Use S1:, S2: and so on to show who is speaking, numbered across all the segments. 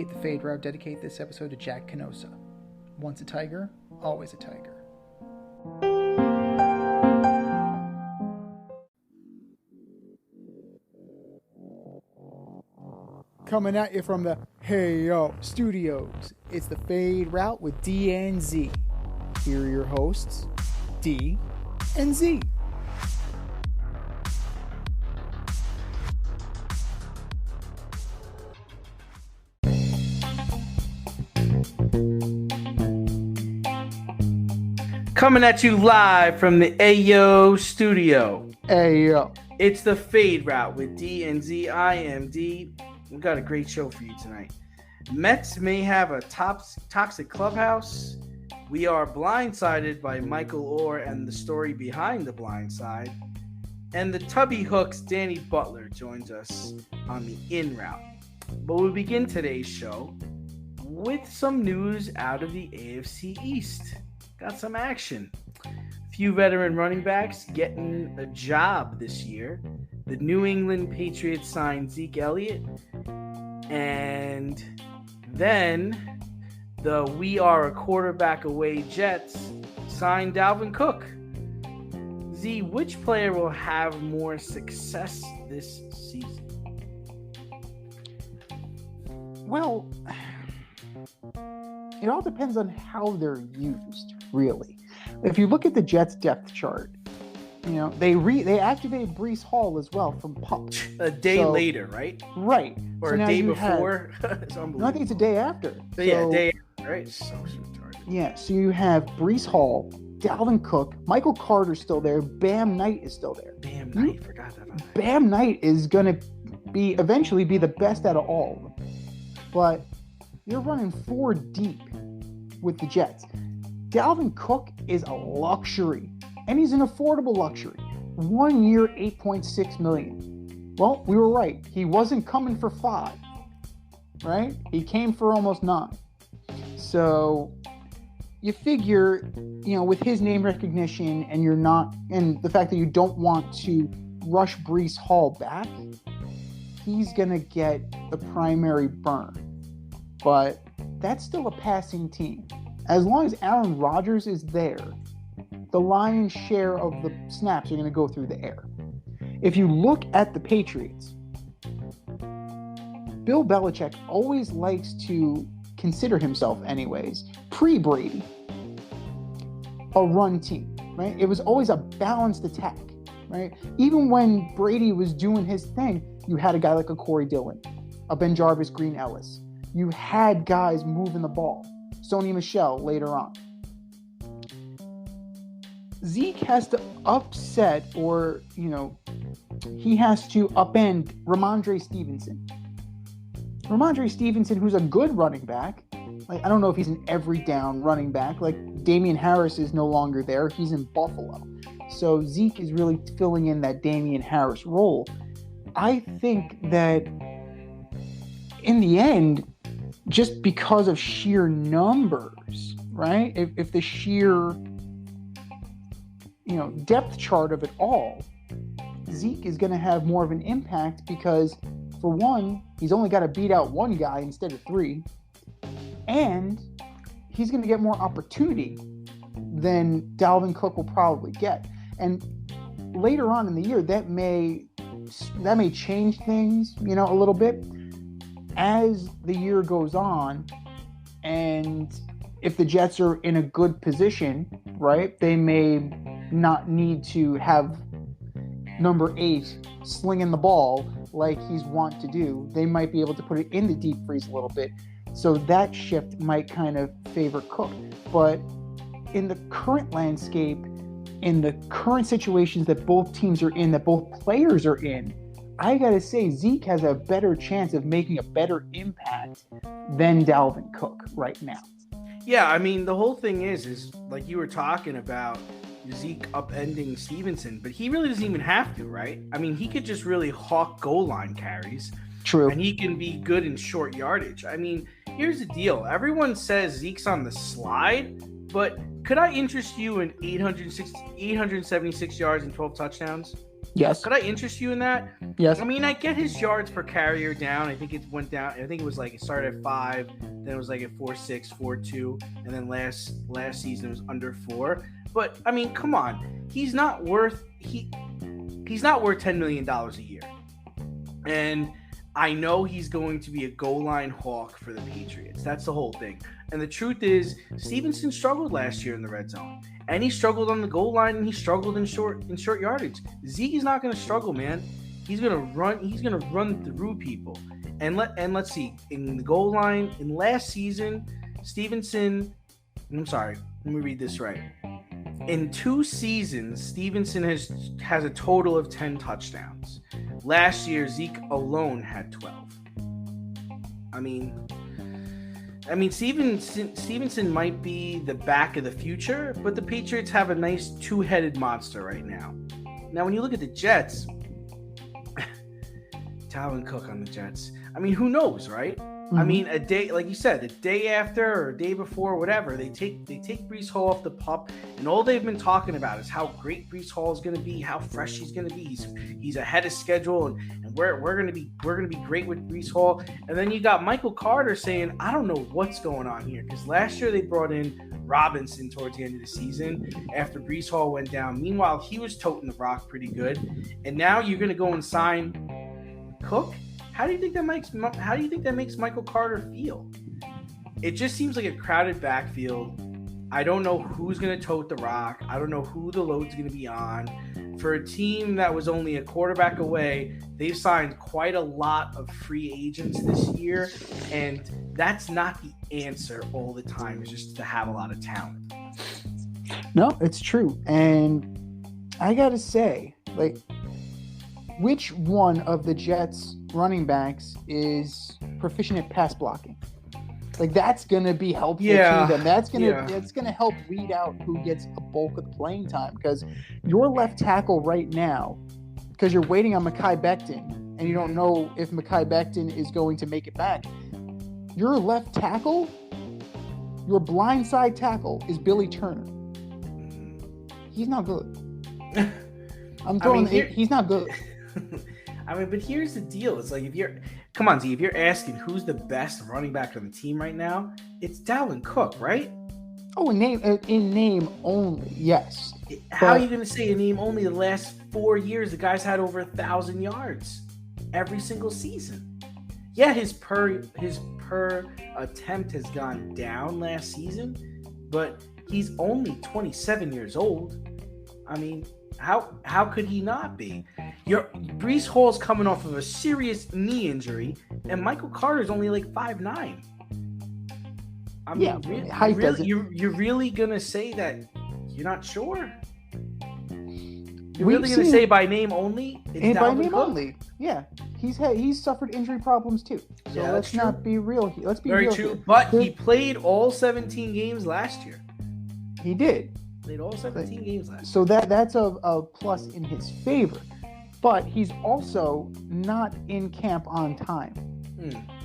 S1: the Fade Route dedicate this episode to Jack Canosa. Once a Tiger, always a Tiger. Coming at you from the Hey Yo Studios, it's the Fade Route with D and Z. Here are your hosts, D and Z.
S2: Coming at you live from the Ayo Studio.
S1: Ayo.
S2: It's the Fade Route with D and Z. I am D. We got a great show for you tonight. Mets may have a toxic clubhouse. We are blindsided by Michael Orr and the story behind the blind side. And the Tubby Hooks Danny Butler joins us on the in route. But we'll begin today's show with some news out of the AFC East. Got some action. A few veteran running backs getting a job this year. The New England Patriots signed Zeke Elliott. And then the we are a quarterback away Jets signed Dalvin Cook. Z, which player will have more success this season?
S3: Well, it all depends on how they're used, really. If you look at the Jets depth chart, you know, they activated Breece Hall as well from PUP.
S2: A day later, right?
S3: Right.
S2: Or a day before. It's unbelievable.
S3: No, I think it's a day after.
S2: But yeah, a day after, right? So retarded.
S3: Yeah, so you have Breece Hall, Dalvin Cook, Michael Carter's still there, Bam Knight is still there.
S2: Bam Knight, forgot about that.
S3: Bam Knight is going to eventually be the best out of all of them. But you're running 4 deep with the Jets. Dalvin Cook is a luxury, and he's an affordable luxury. 1 year, $8.6 million. Well, we were right. He wasn't coming for 5, right? He came for almost 9. So you figure, you know, with his name recognition and the fact that you don't want to rush Breece Hall back, he's going to get the primary burn. But that's still a passing team. As long as Aaron Rodgers is there, the lion's share of the snaps are going to go through the air. If you look at the Patriots, Bill Belichick always likes to consider himself anyways, pre-Brady, a run team, right? It was always a balanced attack, right? Even when Brady was doing his thing, you had a guy like a Corey Dillon, a Ben Jarvis Green Ellis. You had guys moving the ball. Sony Michel later on. Zeke has to upset or, you know, he has to upend Ramondre Stevenson. Ramondre Stevenson, who's a good running back. Like, I don't know if he's an every down running back. Like, Damian Harris is no longer there. He's in Buffalo. So Zeke is really filling in that Damian Harris role. I think that in the end, just because of sheer numbers, right? If the sheer, you know, depth chart of it all, Zeke is going to have more of an impact because, for one, he's only got to beat out 1 guy instead of 3, and he's going to get more opportunity than Dalvin Cook will probably get. And later on in the year, that may change things, you know, a little bit. As the year goes on, and if the Jets are in a good position, right, they may not need to have number 8 slinging the ball like he's wont to do. They might be able to put it in the deep freeze a little bit. So that shift might kind of favor Cook. But in the current landscape, in the current situations that both teams are in, that both players are in, I got to say, Zeke has a better chance of making a better impact than Dalvin Cook right now.
S2: Yeah, I mean, the whole thing is like you were talking about Zeke upending Stevenson, but he really doesn't even have to, right? I mean, he could just really hawk goal line carries.
S3: True.
S2: And he can be good in short yardage. I mean, here's the deal. Everyone says Zeke's on the slide, but could I interest you in 876 yards and 12 touchdowns?
S3: Yes.
S2: Could I interest you in that?
S3: Yes.
S2: I mean, I get his yards per carrier down. I think it went down. I think it was like it started at 5, then it was like at 4.6, 4.2, and then last season it was under 4. But I mean, come on, he's not worth $10 million a year, and I know he's going to be a goal line hawk for the Patriots. That's the whole thing. And the truth is, Stevenson struggled last year in the red zone, and he struggled on the goal line, and he struggled in short yardage. Zeke is not going to struggle, man. He's going to run. He's going to run through people. And let's see, in the goal line in last season, Stevenson. I'm sorry. Let me read this right. In 2 seasons, Stevenson has a total of 10 touchdowns. Last year, Zeke alone had 12. I mean, Stevenson might be the back of the future, but the Patriots have a nice 2-headed monster right now. Now, when you look at the Jets, Dalvin Cook on the Jets. I mean, who knows, right? I mean, a day, like you said, the day after or a day before, whatever, they take Breece Hall off the pup, and all they've been talking about is how great Breece Hall is going to be, how fresh he's going to be. He's ahead of schedule, and we're going to be great with Breece Hall. And then you got Michael Carter saying, I don't know what's going on here, because last year they brought in Robinson towards the end of the season after Breece Hall went down. Meanwhile, he was toting the rock pretty good, and now you're going to go and sign Cook. How do you think that makes Michael Carter feel? It just seems like a crowded backfield. I don't know who's going to tote the rock. I don't know who the load's going to be on. For a team that was only a quarterback away, they've signed quite a lot of free agents this year, and that's not the answer all the time. It's just to have a lot of talent.
S3: No, it's true. And I got to say, like, which one of the Jets running backs is proficient at pass blocking? Like, that's going to be helpful to them. That's going to help weed out who gets a bulk of the playing time, because your left tackle right now, because you're waiting on Mekhi Becton and you don't know if Mekhi Becton is going to make it back. Your left tackle, your blindside tackle is Billy Turner. He's not good. He's not good.
S2: I mean, but here's the deal. It's like, if you're asking who's the best running back on the team right now, it's Dalvin Cook, right?
S3: Oh, in name only, yes.
S2: How are you going to say in name only? The last 4 years, the guy's had over 1,000 yards every single season. Yeah, his per attempt has gone down last season, but he's only 27 years old. I mean, how could he not be? Breece Hall's coming off of a serious knee injury, and Michael Carter's only like 5'9". I mean, you're really gonna say that you're not sure? You're really gonna say by name only?
S3: By name only, yeah. He's suffered injury problems too. So let's not be real. Let's be
S2: very
S3: real
S2: true.
S3: Here.
S2: But he played all 17 games last year.
S3: He did.
S2: Played all 17 games last year.
S3: So that's a plus in his favor. But he's also not in camp on time.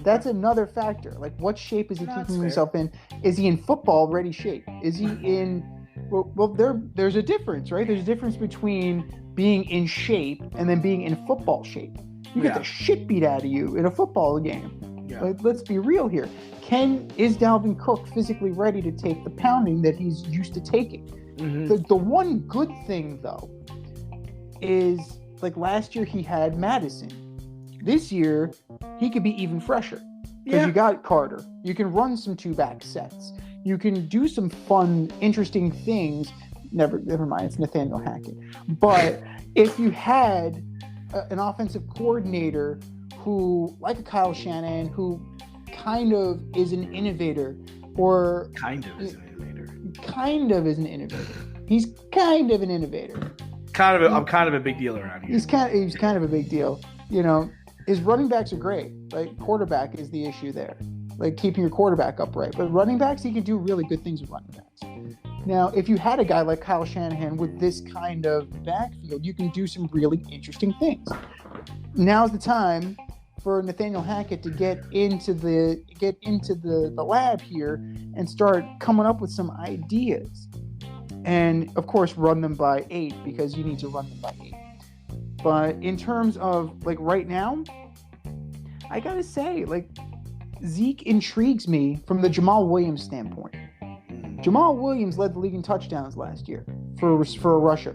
S3: That's another factor. Like, what shape is he keeping himself in? Is he in football-ready shape? Is he in... Well, there's a difference, right? There's a difference between being in shape and then being in football shape. You get the shit beat out of you in a football game. Yeah. Like, let's be real here. Is Dalvin Cook physically ready to take the pounding that he's used to taking? Mm-hmm. The one good thing, though, is... like last year, he had Madison. This year, he could be even fresher. Because you got Carter. You can run some 2-back sets. You can do some fun, interesting things. Never mind, it's Nathaniel Hackett. But if you had an offensive coordinator who, like a Kyle Shanahan, who kind of is an innovator, or...
S2: Kind of is an innovator.
S3: He's kind of an innovator.
S2: I'm kind of a big deal around here.
S3: He's kind of a big deal. You know, his running backs are great. Like, quarterback is the issue there. Like, keeping your quarterback upright. But running backs, he can do really good things with running backs. Now, if you had a guy like Kyle Shanahan with this kind of backfield, you can do some really interesting things. Now's the time for Nathaniel Hackett to get into the lab here and start coming up with some ideas. And, of course, run them by 8, because you need to run them by 8. But in terms of like right now, I gotta say, like, Zeke intrigues me from the Jamal Williams standpoint. Jamal Williams led the league in touchdowns last year for a rushing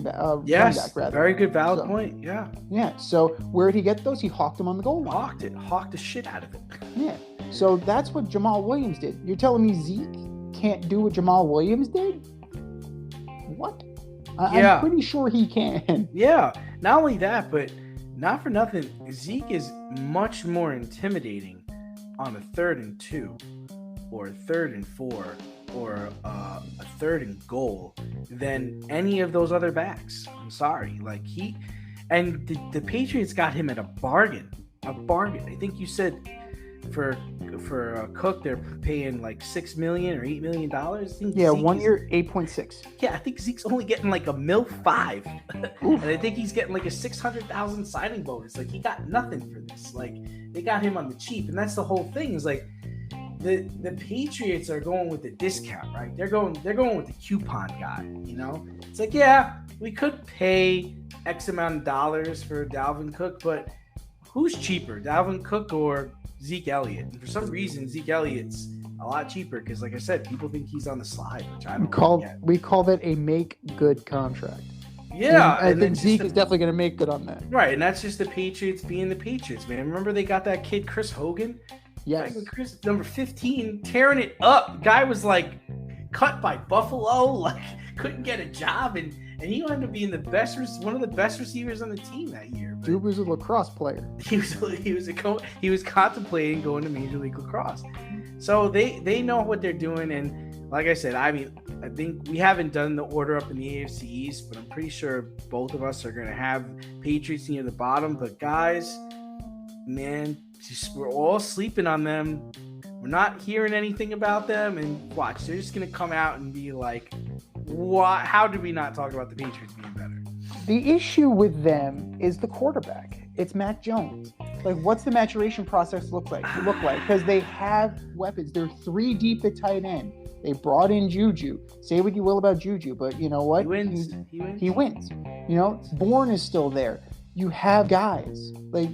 S3: back.
S2: Yes,
S3: running back, rather.
S2: Very good, valid point. Yeah.
S3: Yeah. So where did he get those? He hawked them on the goal line.
S2: Hawked the shit out of it.
S3: Yeah. So that's what Jamal Williams did. You're telling me Zeke can't do what Jamal Williams did? What? I'm pretty sure he can.
S2: Yeah. Not only that, but not for nothing, Zeke is much more intimidating on a 3rd and 2 or a 3rd and 4 or a 3rd and goal than any of those other backs. I'm sorry. Like the Patriots got him at a bargain. I think you said for Cook they're paying like $6 million or $8 million.
S3: Yeah, Zeke 1 year, 8.6.
S2: Yeah, I think Zeke's only getting like $1.5 million, and I think he's getting like a $600,000 signing bonus. Like he got nothing for this. Like they got him on the cheap, and that's the whole thing. Is like the Patriots are going with the discount, right? They're going with the coupon guy. You know, it's like we could pay X amount of dollars for Dalvin Cook, but who's cheaper, Dalvin Cook or Zeke Elliott? And for some reason, Zeke Elliott's a lot cheaper because, like I said, people think he's on the slide, which I don't.
S3: We call that a make good contract.
S2: Yeah,
S3: and I think Zeke is definitely going to make good on that.
S2: Right, and that's just the Patriots being the Patriots, man. Remember they got that kid Chris Hogan?
S3: Yes.
S2: Chris, number 15, tearing it up. Guy was like cut by Buffalo, like couldn't get a job, and he ended up being one of the best receivers on the team that year.
S3: Dude was a lacrosse player.
S2: He was contemplating going to Major League Lacrosse. So they know what they're doing, and like I said, I think we haven't done the order up in the AFC East, but I'm pretty sure both of us are going to have Patriots near the bottom. But guys, man, we're all sleeping on them. We're not hearing anything about them, and watch, they're just going to come out and be like, "What? How did we not talk about the Patriots being better?"
S3: The issue with them is the quarterback. It's Mac Jones. Like, what's the maturation process look like? Because they have weapons. They're 3 deep at tight end. They brought in Juju. Say what you will about Juju, but you know what?
S2: He wins.
S3: He wins. You know, Bourne is still there. You have guys. Like,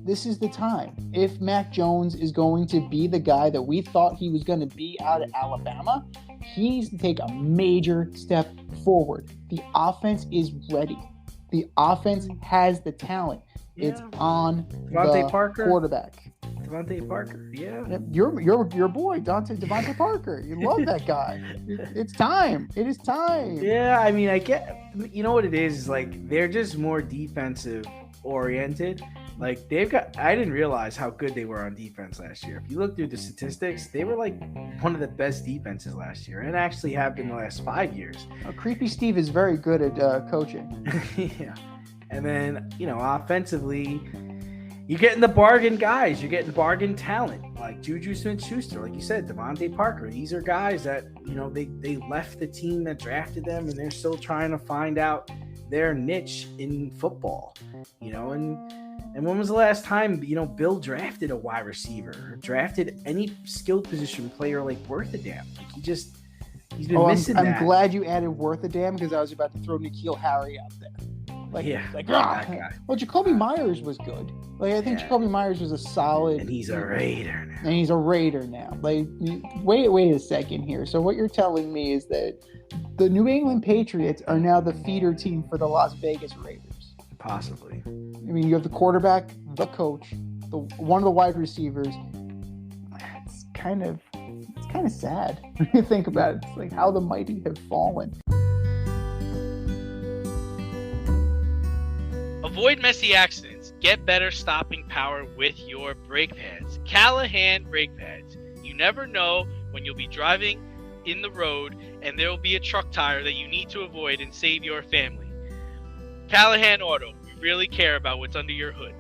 S3: this is the time. If Mac Jones is going to be the guy that we thought he was going to be out of Alabama, he needs to take a major step forward. The offense is ready. The offense has the talent. Yeah. It's on the quarterback.
S2: Devontae Parker, yeah.
S3: Your boy, Devontae Parker. You love that guy. It's time. It is time.
S2: Yeah, I mean, I get, you know what it is like they're just more defensive oriented. Like I didn't realize how good they were on defense last year. If you look through the statistics, they were like one of the best defenses last year, and actually have been the last 5 years.
S3: Creepy Steve is very good at coaching.
S2: Yeah. And then, offensively, you're getting the bargain guys. You're getting bargain talent like Juju Smith-Schuster, like you said, Devontae Parker. These are guys that, they left the team that drafted them, and they're still trying to find out their niche in football, And when was the last time, Bill drafted a wide receiver or drafted any skilled position player like worth a damn? Like he's been missing that.
S3: I'm glad you added worth a damn because I was about to throw N'Keal Harry out there. Well, Jacoby Myers was good. Like, I think Jacoby Myers was a solid.
S2: And he's a Raider now.
S3: Like, wait a second here. So what you're telling me is that the New England Patriots are now the feeder team for the Las Vegas Raiders.
S2: Possibly.
S3: I mean, you have the quarterback, the coach, one of the wide receivers. It's kind of sad when you think about it. It's like how the mighty have fallen.
S4: Avoid messy accidents. Get better stopping power with your brake pads. Callahan brake pads. You never know when you'll be driving in the road and there will be a truck tire that you need to avoid and save your family. Callahan Auto. We really care about what's under your hood.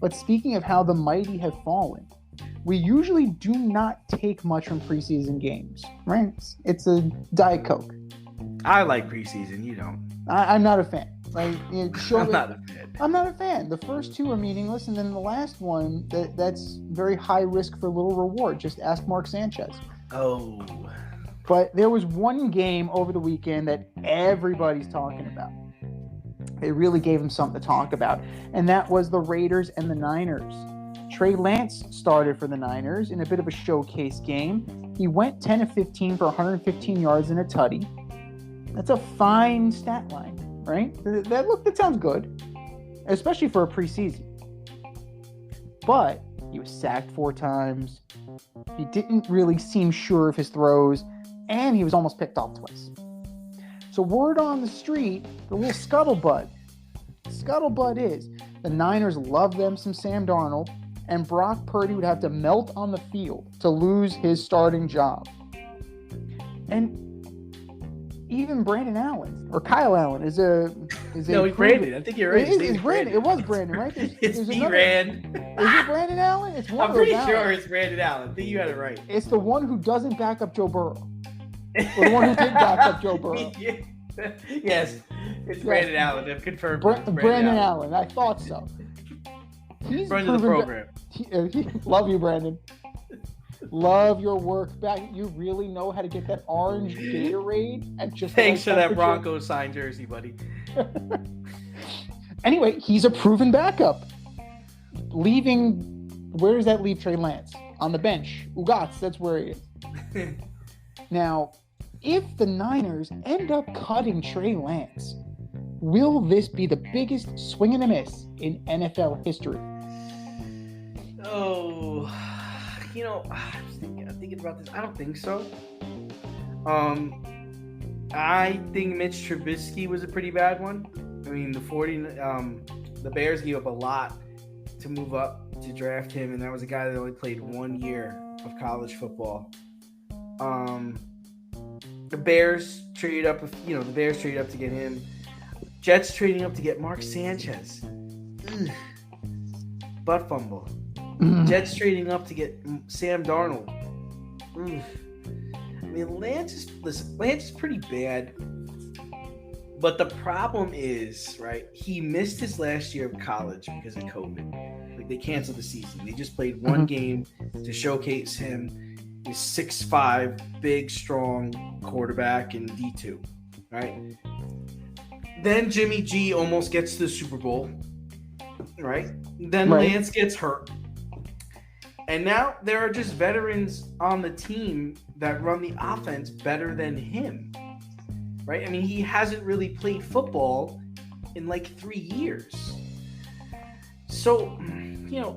S3: But speaking of how the mighty have fallen, we usually do not take much from preseason games, right? It's a Diet Coke.
S2: I like preseason. You don't.
S3: I'm not a fan. Like,
S2: I'm not a fan.
S3: I'm not a fan. The first 2 are meaningless, and then the last one that's very high risk for little reward. Just ask Mark Sanchez.
S2: Oh.
S3: But there was one game over the weekend that everybody's talking about. They really gave him something to talk about, and that was the Raiders and the Niners. Trey Lance started for the Niners in a bit of a showcase game. He went 10 of 15 for 115 yards and a tutty. That's a fine stat line, right? That sounds good, especially for a preseason. But he was sacked 4 times. He didn't really seem sure of his throws, and he was almost picked off twice. So word on the street, the little scuttlebutt is the Niners love them some Sam Darnold, and Brock Purdy would have to melt on the field to lose his starting job. And even Brandon Allen, or Kyle Allen, is
S2: no, he's Brandon. I think you're right.
S3: It's Brandon. It was Brandon, right?
S2: It's B-Rand.
S3: Is it Brandon Allen? It's one
S2: I'm pretty sure it's Brandon Allen. I think you got it right.
S3: It's the one who doesn't back up Joe Burrow. Or the one who did back up Joe Burrow.
S2: Yes, it's Brandon Allen. I've confirmed.
S3: Brandon Allen. I thought so. He's
S2: friend of the program.
S3: Love you, Brandon. Love your work back. You really know how to get that orange Gatorade at just.
S2: Thanks for that Broncos signed jersey, buddy.
S3: Anyway, he's a proven backup. Where does that leave Trey Lance? On the bench. Ugats, that's where he is. Now, if the Niners end up cutting Trey Lance, will this be the biggest swing and a miss in NFL history?
S2: Oh, I'm thinking about this. I don't think so. I think Mitch Trubisky was a pretty bad one. I mean, the Bears gave up a lot to move up to draft him, and that was a guy that only played 1 year of college football. The Bears traded up. To get him. Jets trading up to get Mark Sanchez. Butt fumble. Jets trading up to get Sam Darnold. I mean, Lance is pretty bad. But the problem is, right, he missed his last year of college because of COVID. Like, they canceled the season. They just played one game to showcase him. He's 6'5", big, strong quarterback in D2, right? Then Jimmy G almost gets to the Super Bowl, right? Then Lance gets hurt. And now there are just veterans on the team that run the offense better than him, right? I mean, he hasn't really played football in like 3 years. So,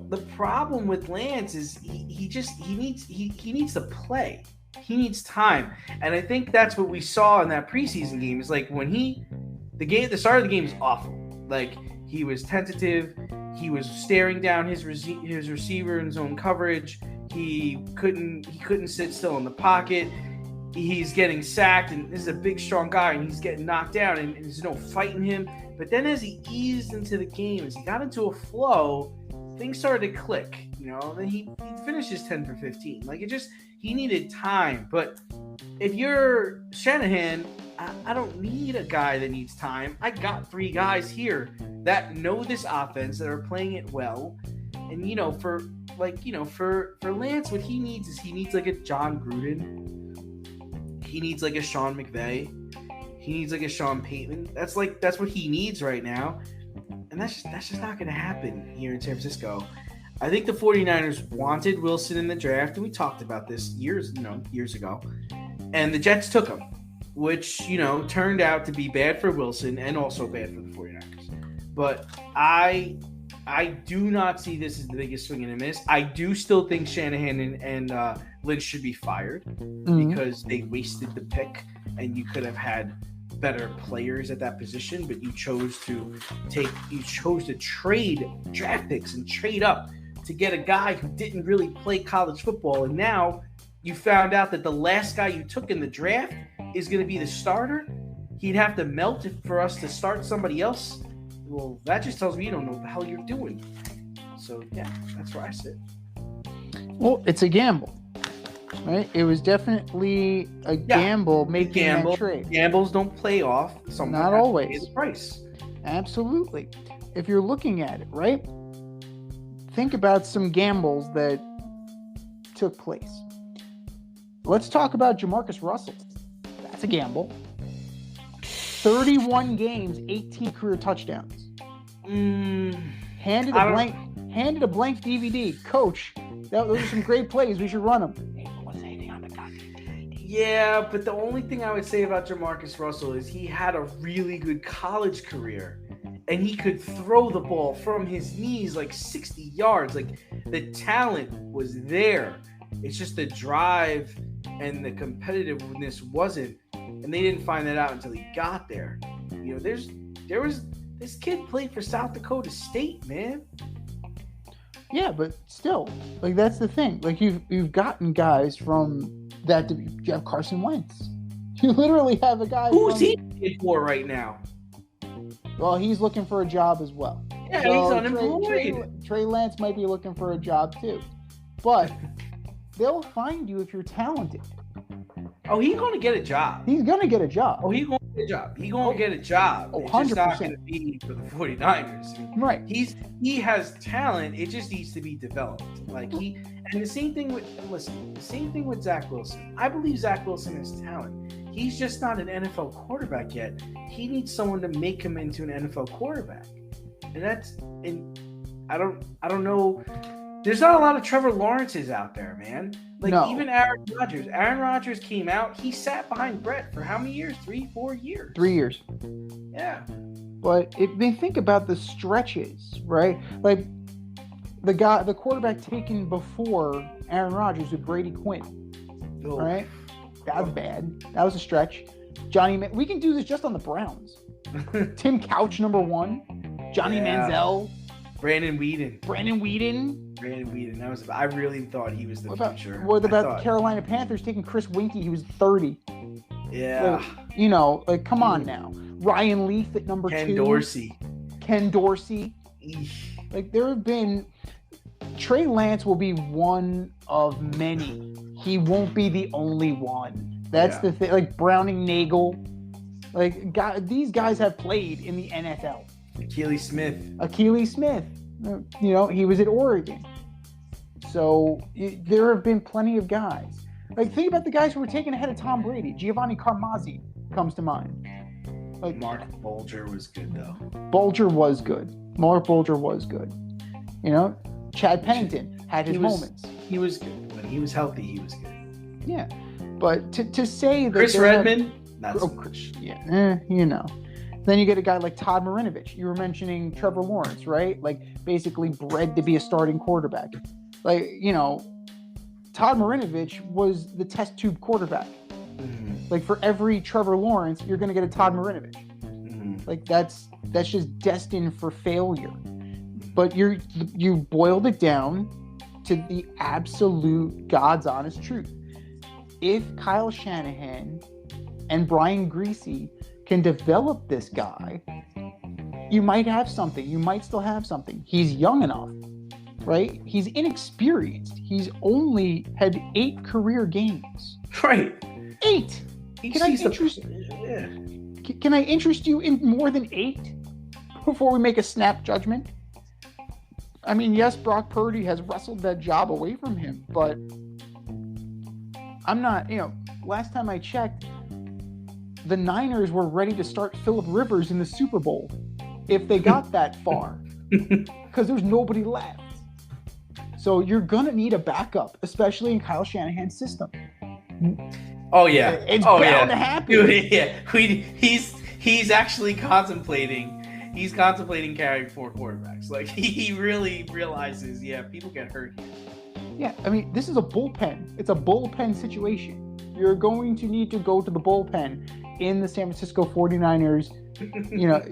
S2: the problem with Lance is he needs to play. He needs time. And I think that's what we saw in that preseason game. Is like when the start of the game is awful. Like, he was tentative. He was staring down his receiver in zone coverage. He couldn't sit still in the pocket. He's getting sacked, and this is a big, strong guy, and he's getting knocked down, and there's no fighting him. But then as he eased into the game, as he got into a flow, things started to click, and then he finishes 10 for 15. Like, he needed time. But if you're Shanahan, I don't need a guy that needs time. I got 3 guys here that know this offense, that are playing it well. And, for Lance, what he needs is like a John Gruden. He needs like a Sean McVay. He needs like a Sean Payton. That's what he needs right now. And that's just not going to happen here in San Francisco. I think the 49ers wanted Wilson in the draft, and we talked about this years ago. And the Jets took him, which, turned out to be bad for Wilson and also bad for the 49ers. But I do not see this as the biggest swing and a miss. I do still think Shanahan and Lynch should be fired because they wasted the pick, and you could have had better players at that position, but you chose to trade draft picks and trade up to get a guy who didn't really play college football, and now you found out that the last guy you took in the draft is going to be the starter. He'd have to melt for us to start somebody else. Well, that just tells me you don't know what the hell you're doing. So, yeah, that's where I sit.
S3: Well, it's a gamble, right? It was definitely a gamble making that trade.
S2: Gambles don't play off.
S3: Not always.
S2: Pay the price.
S3: Absolutely. If you're looking at it, right? Think about some gambles that took place. Let's talk about Jamarcus Russell. That's a gamble. 31 games, 18 career touchdowns. Handed a blank DVD. Coach, those are some great plays. We should run them. Hey, what's anything on the gun?
S2: Yeah, but the only thing I would say about Jamarcus Russell is he had a really good college career. And he could throw the ball from his knees like 60 yards. Like, the talent was there. It's just the drive and the competitiveness wasn't. And they didn't find that out until he got there. You know, this kid played for South Dakota State, man.
S3: Yeah, but still, like, that's the thing. Like, you've gotten guys from that. You have Carson Wentz. You literally have a guy.
S2: Who's he playing for right now?
S3: Well, he's looking for a job as well.
S2: Yeah, so he's unemployed.
S3: Trey Lance might be looking for a job too. But they'll find you if you're talented.
S2: Oh, he's going to get a job.
S3: He's going to get a job.
S2: Oh, he's going to get a job. He's going to get a job.
S3: Oh,
S2: it's
S3: 100%.
S2: just not going to be for the 49ers. I mean,
S3: right.
S2: He has talent. It just needs to be developed. And the same thing with Zach Wilson. I believe Zach Wilson has talent. He's just not an NFL quarterback yet. He needs someone to make him into an NFL quarterback. And I don't know. There's not a lot of Trevor Lawrences out there, man. Even Aaron Rodgers. Aaron Rodgers came out. He sat behind Brett for how many years? 3-4 years.
S3: 3 years.
S2: Yeah.
S3: But if they think about the stretches, right? Like the quarterback taken before Aaron Rodgers with Brady Quinn, right? That was bad. That was a stretch. We can do this just on the Browns. Tim Couch, number 1. Johnny Manziel.
S2: Brandon Weeden.
S3: I
S2: really thought he was the future.
S3: What about the Carolina Panthers taking Chris Winkie? He was 30.
S2: Yeah.
S3: Come on now. Ryan Leaf at number 2. Ken Dorsey.
S2: Eesh.
S3: There have been... Trey Lance will be one of many. He won't be the only one. That's the thing. Browning Nagel. These guys have played in the NFL.
S2: Achilles Smith.
S3: He was at Oregon. So there have been plenty of guys. Think about the guys who were taken ahead of Tom Brady. Giovanni Carmazzi comes to mind.
S2: Mark Bulger was good, though.
S3: Mark Bulger was good. Chad Pennington had his moments.
S2: He was good. When he was healthy, he was good.
S3: Yeah. But to say that...
S2: Chris Redman? Not so
S3: much. Yeah. Then you get a guy like Todd Marinovich. You were mentioning Trevor Lawrence, right? Basically bred to be a starting quarterback. Todd Marinovich was the test tube quarterback. Mm-hmm. For every Trevor Lawrence, you're going to get a Todd Marinovich. Mm-hmm. That's just destined for failure. But you boiled it down to the absolute God's honest truth. If Kyle Shanahan and Brian Griese can develop this guy, you might have something. You might still have something. He's young enough, right? He's inexperienced. He's only had 8 career games.
S2: Right.
S3: 8. Can I interest you in more than 8 before we make a snap judgment? I mean, yes, Brock Purdy has wrestled that job away from him, but I'm not, last time I checked, the Niners were ready to start Phillip Rivers in the Super Bowl if they got that far, because there's nobody left. So you're going to need a backup, especially in Kyle Shanahan's system.
S2: Oh, yeah.
S3: It's bound to happen.
S2: Dude, yeah. He's actually contemplating carrying 4 quarterbacks. He really realizes, people get hurt here.
S3: Yeah, I mean, this is a bullpen. It's a bullpen situation. You're going to need to go to the bullpen in the San Francisco 49ers,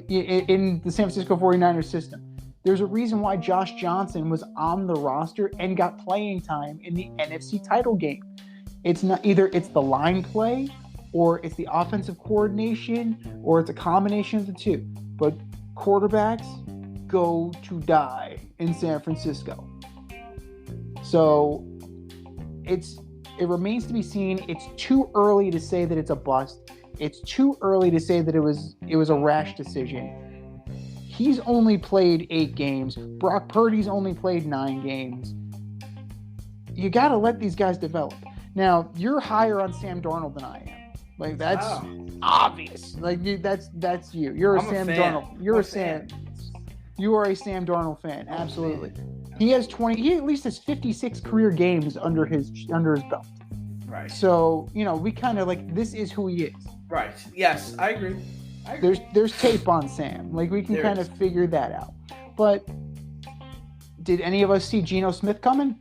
S3: in the San Francisco 49ers system. There's a reason why Josh Johnson was on the roster and got playing time in the NFC title game. It's not either it's the line play or it's the offensive coordination or it's a combination of the two. But quarterbacks go to die in San Francisco. So it remains to be seen. It's too early to say that it's a bust. It's too early to say that it was a rash decision. He's only played 8 games. Brock Purdy's only played 9 games. You got to let these guys develop. Now, you're higher on Sam Darnold than I am. Like, that's obvious. Like, that's you. You're
S2: I'm
S3: a Sam
S2: fan.
S3: Darnold. You're
S2: I'm
S3: a Sam. You are a Sam Darnold fan. Absolutely. He has 20. He at least has 56 career games under his belt.
S2: Right.
S3: So, we kind of like, this is who he is.
S2: Right. Yes, I agree.
S3: There's tape on Sam. Like, we can kind of figure that out. But did any of us see Geno Smith coming?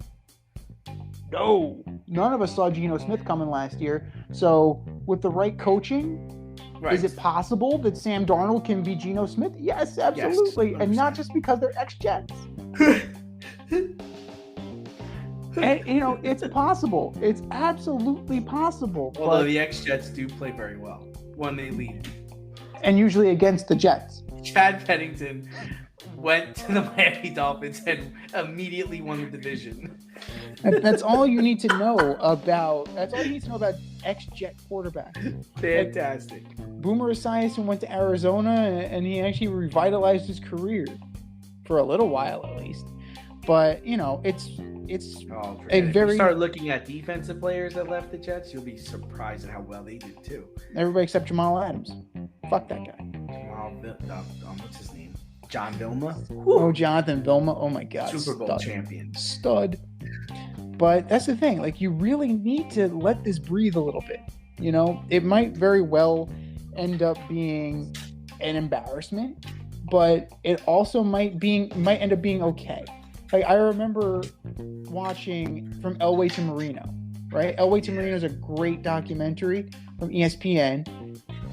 S3: No. None of us saw Geno Smith coming last year. So, with the right coaching, is it possible that Sam Darnold can be Geno Smith? Yes, absolutely. Yes, and not just because they're ex-Jets. And, it's possible. It's absolutely possible.
S2: Although the ex-Jets do play very well when they lead.
S3: And usually against the Jets.
S2: Chad Pennington went to the Miami Dolphins and immediately won the division.
S3: That's all you need to know about. That's all you need to know about ex-Jet quarterbacks.
S2: Fantastic.
S3: Boomer Esiason went to Arizona, and he actually revitalized his career for a little while, at least. But it's a very.
S2: If you start looking at defensive players that left the Jets, you'll be surprised at how well they did too.
S3: Everybody except Jamal Adams. Fuck that guy.
S2: What's his name? John Vilma.
S3: Oh, Jonathan Vilma. Oh my God.
S2: Super Bowl champion.
S3: Stud. But that's the thing. Like, you really need to let this breathe a little bit. It might very well end up being an embarrassment, but it also might end up being okay. Like, I remember watching From Elway to Marino, right? Elway to Marino is a great documentary from ESPN,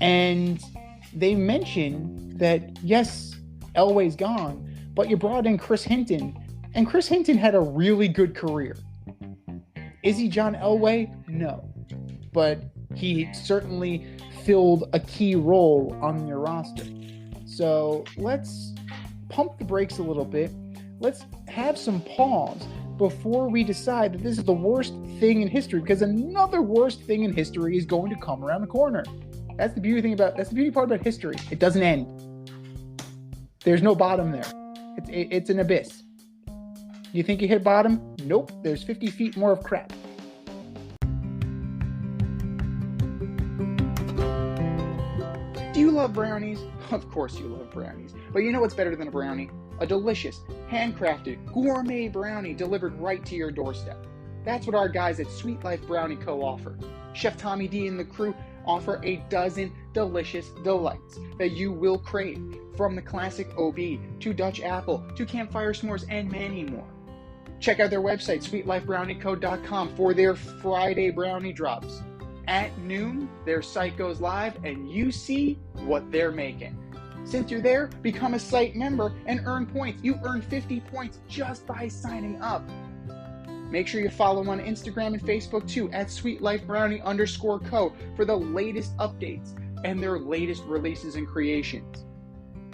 S3: and they mentioned that, yes, Elway's gone, but you brought in Chris Hinton, and Chris Hinton had a really good career. Is he John Elway? No. But he certainly filled a key role on your roster. So let's pump the brakes a little bit. Let's have some pause before we decide that this is the worst thing in history, because another worst thing in history is going to come around the corner. That's the beauty part about history. It doesn't end. There's no bottom there. It's an abyss. You think you hit bottom? Nope. There's 50 feet more of crap. Do you love brownies? Of course you love brownies. But you know what's better than a brownie? A delicious, handcrafted, gourmet brownie delivered right to your doorstep. That's what our guys at Sweet Life Brownie Co. offer. Chef Tommy D and the crew offer a dozen delicious delights that you will crave, from the classic OB to Dutch apple to campfire s'mores and many more. Check out their website, sweetlifebrownieco.com, for their Friday brownie drops. At noon, their site goes live and you see what they're making. Since you're there, become a site member and earn points. You earn 50 points just by signing up. Make sure you follow them on Instagram and Facebook too, at sweetlifebrownie_co, for the latest updates and their latest releases and creations.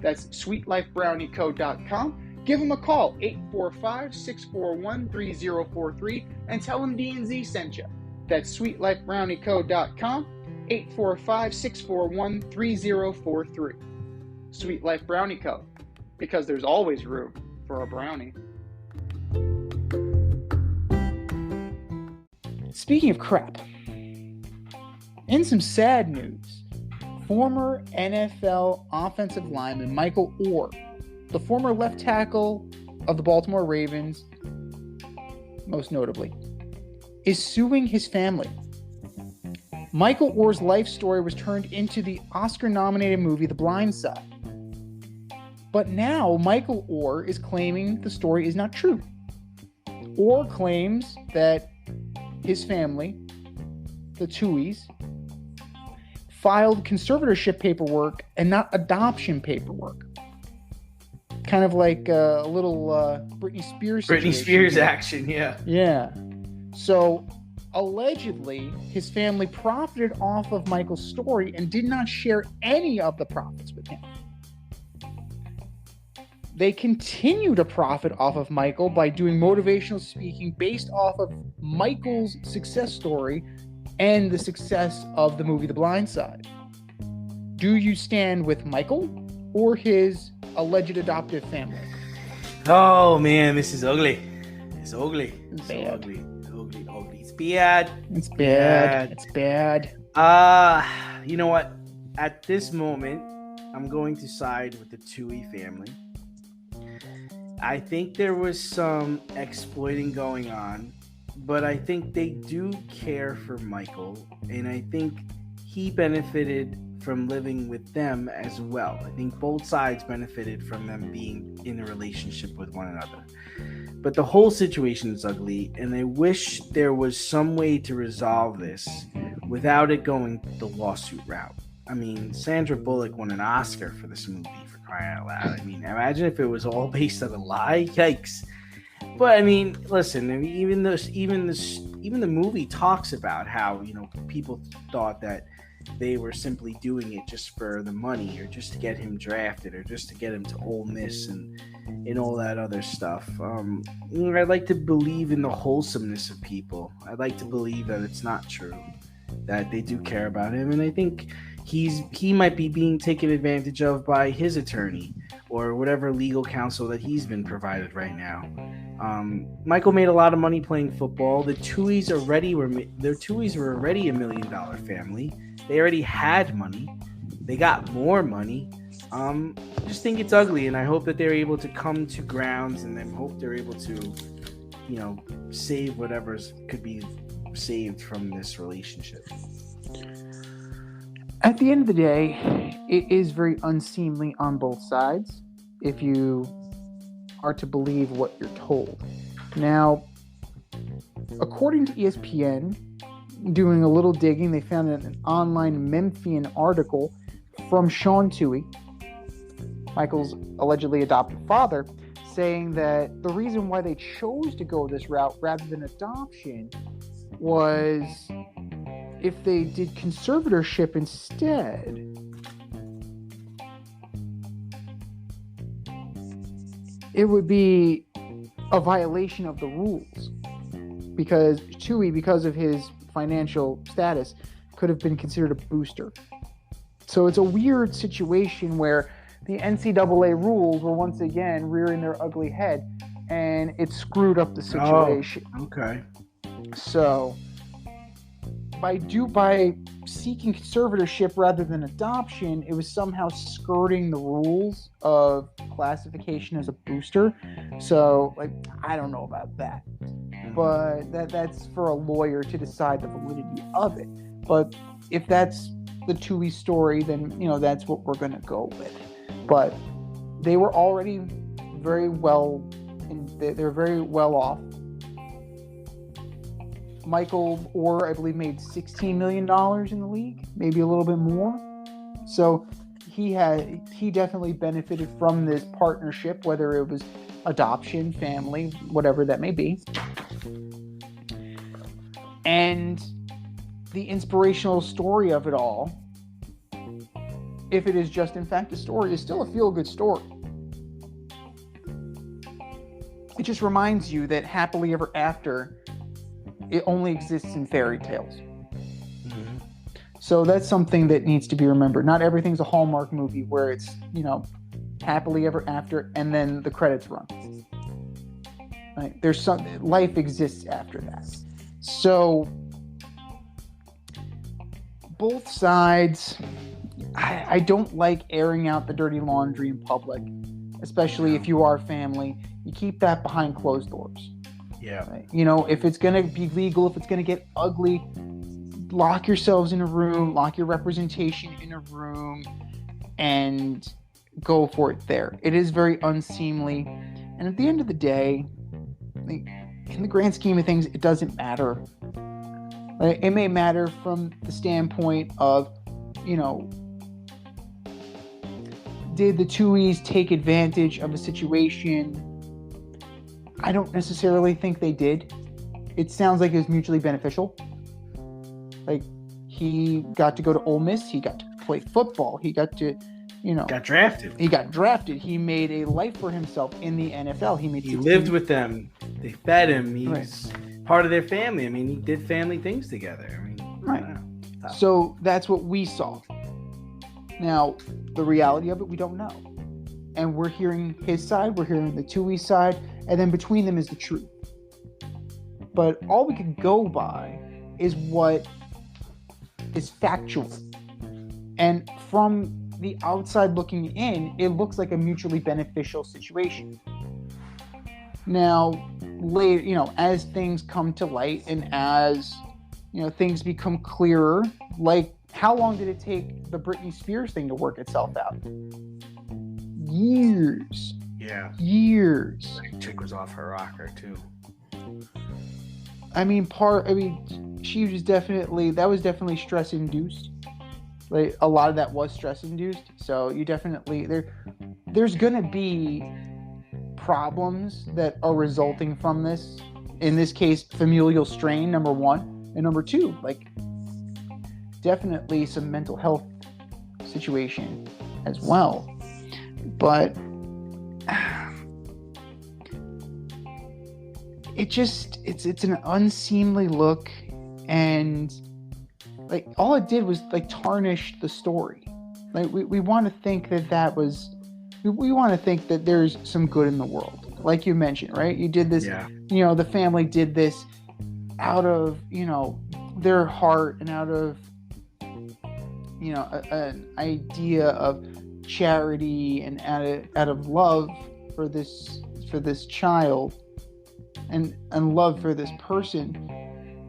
S3: That's sweetlifebrownieco.com. Give them a call, 845-641-3043, and tell them D&Z sent you. That's sweetlifebrownieco.com, 845-641-3043. Sweet Life Brownie Co., because there's always room for a brownie. Speaking of crap, in some sad news, former NFL offensive lineman Michael Orr, the former left tackle of the Baltimore Ravens, most notably, is suing his family. Michael Orr's life story was turned into the Oscar-nominated movie The Blindsided. But now Michael Orr is claiming the story is not true. Orr claims that his family, the Tuohys, filed conservatorship paperwork and not adoption paperwork. Kind of like a little Britney Spears situation.
S2: Britney Spears action, yeah.
S3: Yeah. So, allegedly, his family profited off of Michael's story and did not share any of the profits with him. They continue to profit off of Michael by doing motivational speaking based off of Michael's success story and the success of the movie The Blind Side. Do you stand with Michael or his alleged adoptive family?
S2: Oh man, this is ugly. It's ugly. It's
S3: bad.
S2: so ugly. Ugly. It's bad.
S3: It's bad. It's bad.
S2: You know what? At this moment, I'm going to side with the Tui family. I think there was some exploiting going on, but I think they do care for Michael, and I think he benefited from living with them as well. I think both sides benefited from them being in a relationship with one another. But the whole situation is ugly, and I wish there was some way to resolve this without it going the lawsuit route. I mean, Sandra Bullock won an Oscar for this movie, for crying out loud. I mean, imagine if it was all based on a lie. Yikes. But I mean, listen, I mean, even the movie talks about how, you know, people thought that they were simply doing it just for the money, or just to get him drafted, or just to get him to Ole Miss and all that other stuff. I'd like to believe in the wholesomeness of people. I'd like to believe that it's not true, that they do care about him, and I think he might be being taken advantage of by his attorney or whatever legal counsel that he's been provided right now. Michael made a lot of money playing football. The Tuis were already $1 million family. They already had money. They got more money. I just think it's ugly, and I hope that they're able to come to grounds, and I hope they're able to, you know, save whatever's could be saved from this relationship.
S3: At the end of the day, it is very unseemly on both sides if you are to believe what you're told. Now, according to ESPN, doing a little digging, they found an online Memphian article from Sean Tui, Michael's allegedly adopted father, saying that the reason why they chose to go this route rather than adoption was if they did conservatorship instead, it would be a violation of the rules, because Tui, because of his financial status, could have been considered a booster. So it's a weird situation where the NCAA rules were once again rearing their ugly head, and it screwed up the situation.
S2: Oh, okay.
S3: So by seeking conservatorship rather than adoption, it was somehow skirting the rules of classification as a booster. So, like, I don't know about that. But that's for a lawyer to decide the validity of it. But if that's the Tui story, then, you know, that's what we're going to go with. But they were already very well, they're very well off. Michael Orr, I believe, made $16 million in the league, maybe a little bit more. So he definitely benefited from this partnership, whether it was adoption, family, whatever that may be. And the inspirational story of it all, if it is just in fact a story, is still a feel-good story. It just reminds you that happily ever after, it only exists in fairy tales. Mm-hmm. So that's something that needs to be remembered. Not everything's a Hallmark movie where it's, you know, happily ever after and then the credits run. Right? There's life exists after that. So both sides, I don't like airing out the dirty laundry in public, especially if you are family. You keep that behind closed doors.
S2: Yeah.
S3: Right? You know, if it's going to be legal, if it's going to get ugly, lock yourselves in a room, lock your representation in a room, and go for it there. It is very unseemly. And at the end of the day, in the grand scheme of things, it doesn't matter. Right? It may matter from the standpoint of, you know, did the Tuis take advantage of a situation? I don't necessarily think they did. It sounds like it was mutually beneficial. Like, he got to go to Ole Miss. He got to play football. He got to, you know...
S2: Got drafted.
S3: He got drafted. He made a life for himself in the NFL. He
S2: lived with them. They fed him. He's part of their family. I mean, he did family things together. I mean,
S3: right. So that's what we saw. Now, the reality of it, we don't know. And we're hearing his side. We're hearing the Tui side. And then between them is the truth. But all we could go by is what is factual. And from the outside looking in, it looks like a mutually beneficial situation. Now, later, as things come to light and as, things become clearer, like how long did it take the Britney Spears thing to work itself out? Years.
S2: Yeah.
S3: Years.
S2: That chick was off her rocker too.
S3: She was definitely stress induced. Like a lot of that was stress induced. So you definitely there's gonna be problems that are resulting from this. In this case, familial strain, number one, and number two, like definitely some mental health situation as well. But it's an unseemly look, and like all it did was like tarnish the story. Like we want to think we want to think that there's some good in the world, like you mentioned, right? You did this, the family did this out of their heart and out of an idea of charity and out of love for this child. And love for this person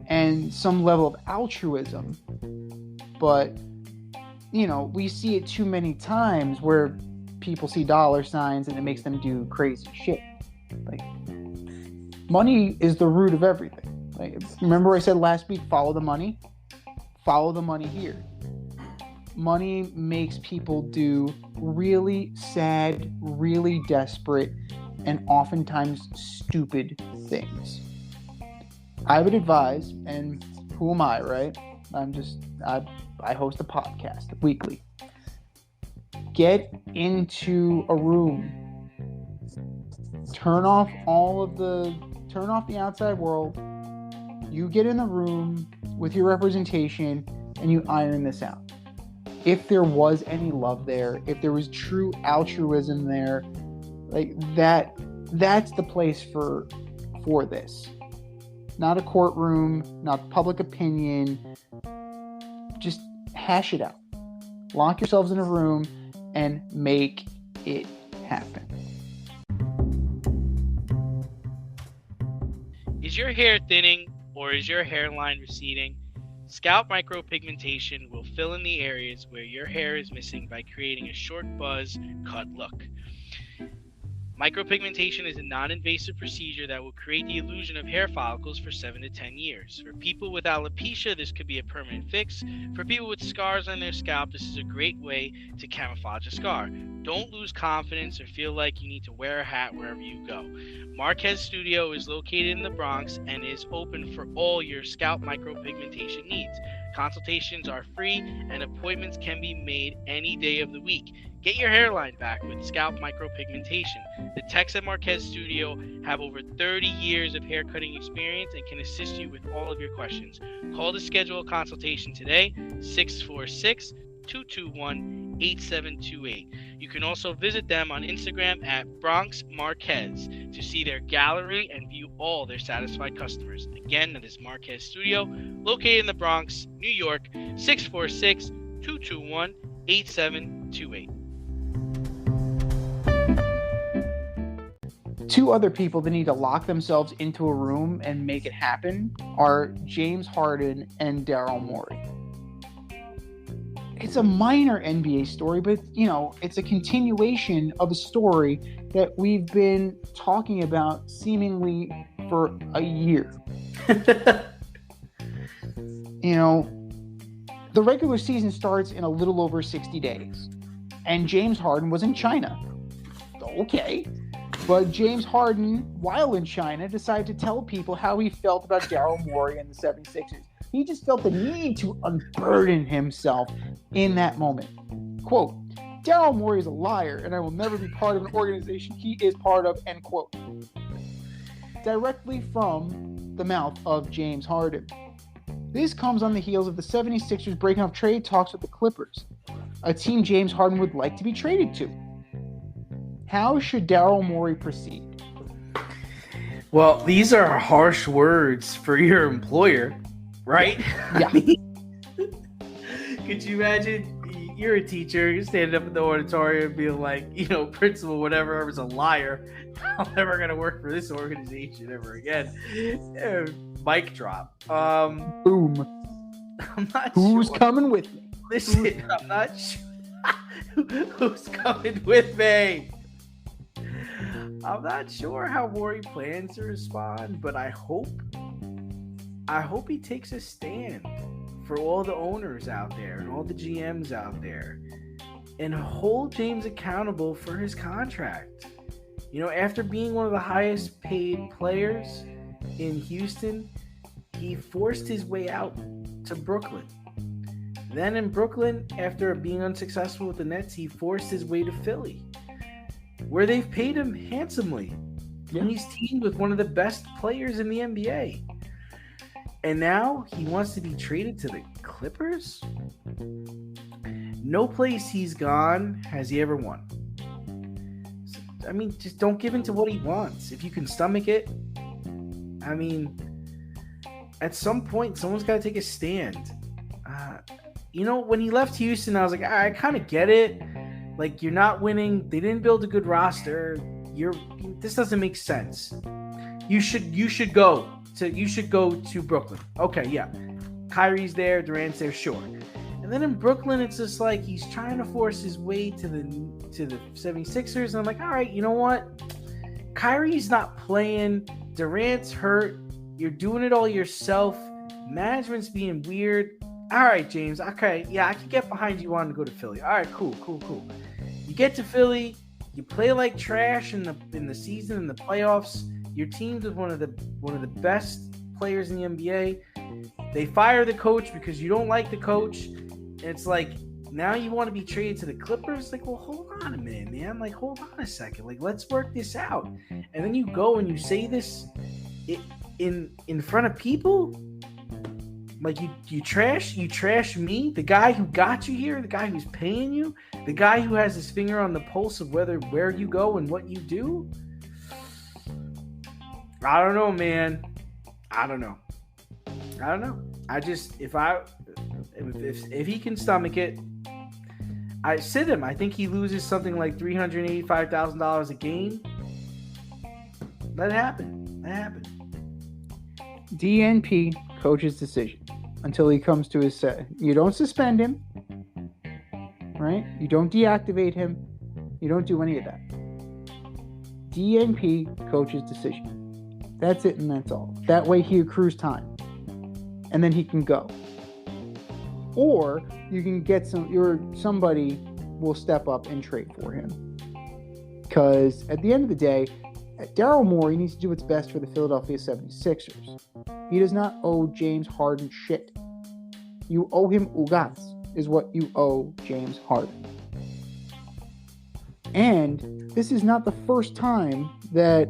S3: and some level of altruism. But, we see it too many times where people see dollar signs and it makes them do crazy shit. Like, money is the root of everything. Like, remember I said last week, follow the money? Follow the money here. Money makes people do really sad, really desperate, and oftentimes stupid things. I would advise, and who am I, right? I host a podcast weekly. Get into a room. Turn off the outside world. You get in the room with your representation and you iron this out. If there was any love there, if there was true altruism there, like that's the place for this. Not a courtroom, not public opinion. Just hash it out. Lock yourselves in a room and make it happen.
S4: Is your hair thinning or is your hairline receding? Scalp micropigmentation will fill in the areas where your hair is missing by creating a short buzz cut look. Micropigmentation is a non-invasive procedure that will create the illusion of hair follicles for 7 to 10 years. For people with alopecia, this could be a permanent fix. For people with scars on their scalp, this is a great way to camouflage a scar. Don't lose confidence or feel like you need to wear a hat wherever you go. Marquez Studio is located in the Bronx and is open for all your scalp micropigmentation needs. Consultations are free and appointments can be made any day of the week. Get your hairline back with scalp micropigmentation. The techs at Marquez Studio have over 30 years of hair cutting experience and can assist you with all of your questions. Call to schedule a consultation today, 646-221-8728. You can also visit them on Instagram at Bronx Marquez to see their gallery and view all their satisfied customers. Again, that is Marquez Studio, located in the Bronx, New York, 646-221-8728.
S3: Two other people that need to lock themselves into a room and make it happen are James Harden and Daryl Morey. It's a minor NBA story, but, it's a continuation of a story that we've been talking about seemingly for a year. The regular season starts in a little over 60 days, and James Harden was in China. Okay. But James Harden, while in China, decided to tell people how he felt about Daryl Morey and the 76ers. He just felt the need to unburden himself in that moment. Quote, Daryl Morey is a liar, and I will never be part of an organization he is part of, end quote. Directly from the mouth of James Harden. This comes on the heels of the 76ers breaking off trade talks with the Clippers, a team James Harden would like to be traded to. How should Daryl Morey proceed?
S2: Well, these are harsh words for your employer, right?
S3: Yeah.
S2: I mean, could you imagine? You're a teacher, you're standing up in the auditorium being like, principal, whatever, is a liar. I'm never going to work for this organization ever again. Mic drop.
S3: Boom.
S2: I'm not
S3: Who's
S2: sure.
S3: coming with me?
S2: Listen, I'm not sure. Who's coming with me? I'm not sure how Morey plans to respond, but I hope he takes a stand for all the owners out there and all the GMs out there and hold James accountable for his contract. After being one of the highest paid players in Houston, he forced his way out to Brooklyn. Then in Brooklyn, after being unsuccessful with the Nets, he forced his way to Philly, where they've paid him handsomely.
S3: Yeah.
S2: And he's teamed with one of the best players in the NBA. And now he wants to be traded to the Clippers? No place he's gone has he ever won. I mean, just don't give in to what he wants. If you can stomach it, I mean, at some point, someone's got to take a stand. When he left Houston, I was like, I kind of get it. Like, you're not winning. They didn't build a good roster. This doesn't make sense. You should go to Brooklyn. Okay, yeah. Kyrie's there, Durant's there, sure. And then in Brooklyn, it's just like he's trying to force his way to the 76ers. And I'm like, all right, you know what? Kyrie's not playing. Durant's hurt. You're doing it all yourself. Management's being weird. All right, James. Okay, yeah, I can get behind you wanting to go to Philly. All right, cool. You get to Philly. You play like trash in the season, in the playoffs. Your team's with one of the best players in the NBA. They fire the coach because you don't like the coach. And it's like, now you want to be traded to the Clippers? Like, well, hold on a minute, man. Like, hold on a second. Like, let's work this out. And then you go and you say this in front of people. Like, you trash me, the guy who got you here, the guy who's paying you, the guy who has his finger on the pulse of where you go and what you do. I don't know, man. I don't know. I just if he can stomach it, I sit him. I think he loses something like $385,000 a game. Let it happen.
S3: DNP coach's decision until he comes to his set. You don't suspend him, right? You don't deactivate him. You don't do any of that. DNP coach's decision. That's it, and that's all. That way he accrues time, and then he can go. Or you can get somebody will step up and trade for him. Because at the end of the day, Daryl Morey needs to do what's best for the Philadelphia 76ers. He does not owe James Harden shit. You owe him ugats, is what you owe James Harden. And this is not the first time that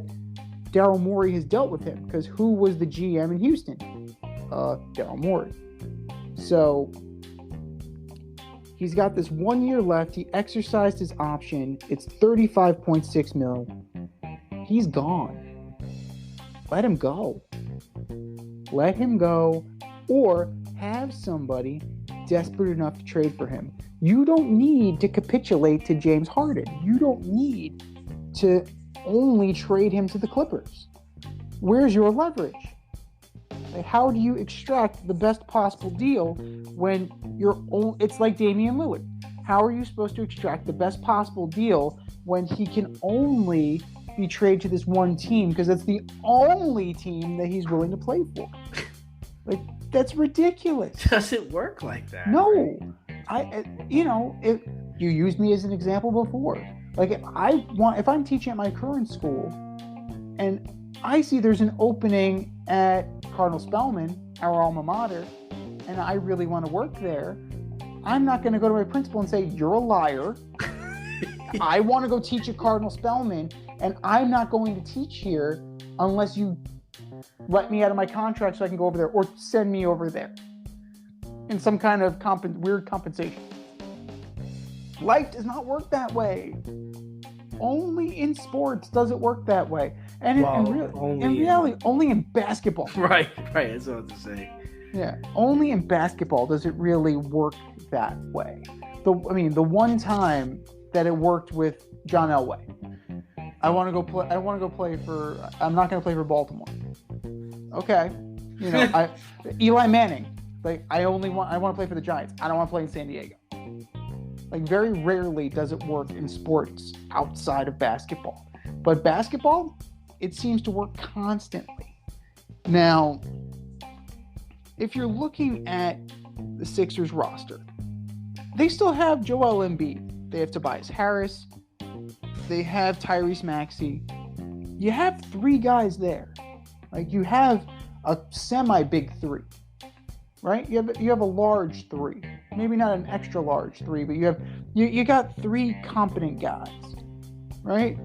S3: Daryl Morey has dealt with him, because who was the GM in Houston? Daryl Morey. So he's got this 1 year left. He exercised his option. It's $35.6 million. He's gone. Let him go. Or have somebody desperate enough to trade for him. You don't need to capitulate to James Harden. You don't need to only trade him to the Clippers. Where's your leverage? Like, how do you extract the best possible deal when it's like Damian Lillard? How are you supposed to extract the best possible deal when he can only be traded to this one team because it's the only team that he's willing to play for? Like, that's ridiculous.
S2: Doesn't work like that.
S3: No. Right? If you used me as an example before. Like, if I'm teaching at my current school and I see there's an opening at Cardinal Spellman, our alma mater, and I really want to work there, I'm not going to go to my principal and say, you're a liar. I want to go teach at Cardinal Spellman, and I'm not going to teach here unless you let me out of my contract so I can go over there, or send me over there in some kind of weird compensation. Life does not work that way. only in sports does it work that way. And in reality, only in basketball.
S2: Right. That's what I was to say.
S3: Yeah, only in basketball does it really work that way. The one time that it worked with John Elway. I'm not going to play for Baltimore. Okay. Eli Manning. I want to play for the Giants. I don't want to play in San Diego. Very rarely does it work in sports outside of basketball. But basketball, it seems to work constantly. Now, if you're looking at the Sixers roster, they still have Joel Embiid. They have Tobias Harris. They have Tyrese Maxey. You have 3 guys there. You have a semi-big 3, right? You have a large 3. Maybe not an extra large 3, but you got 3 competent guys, right?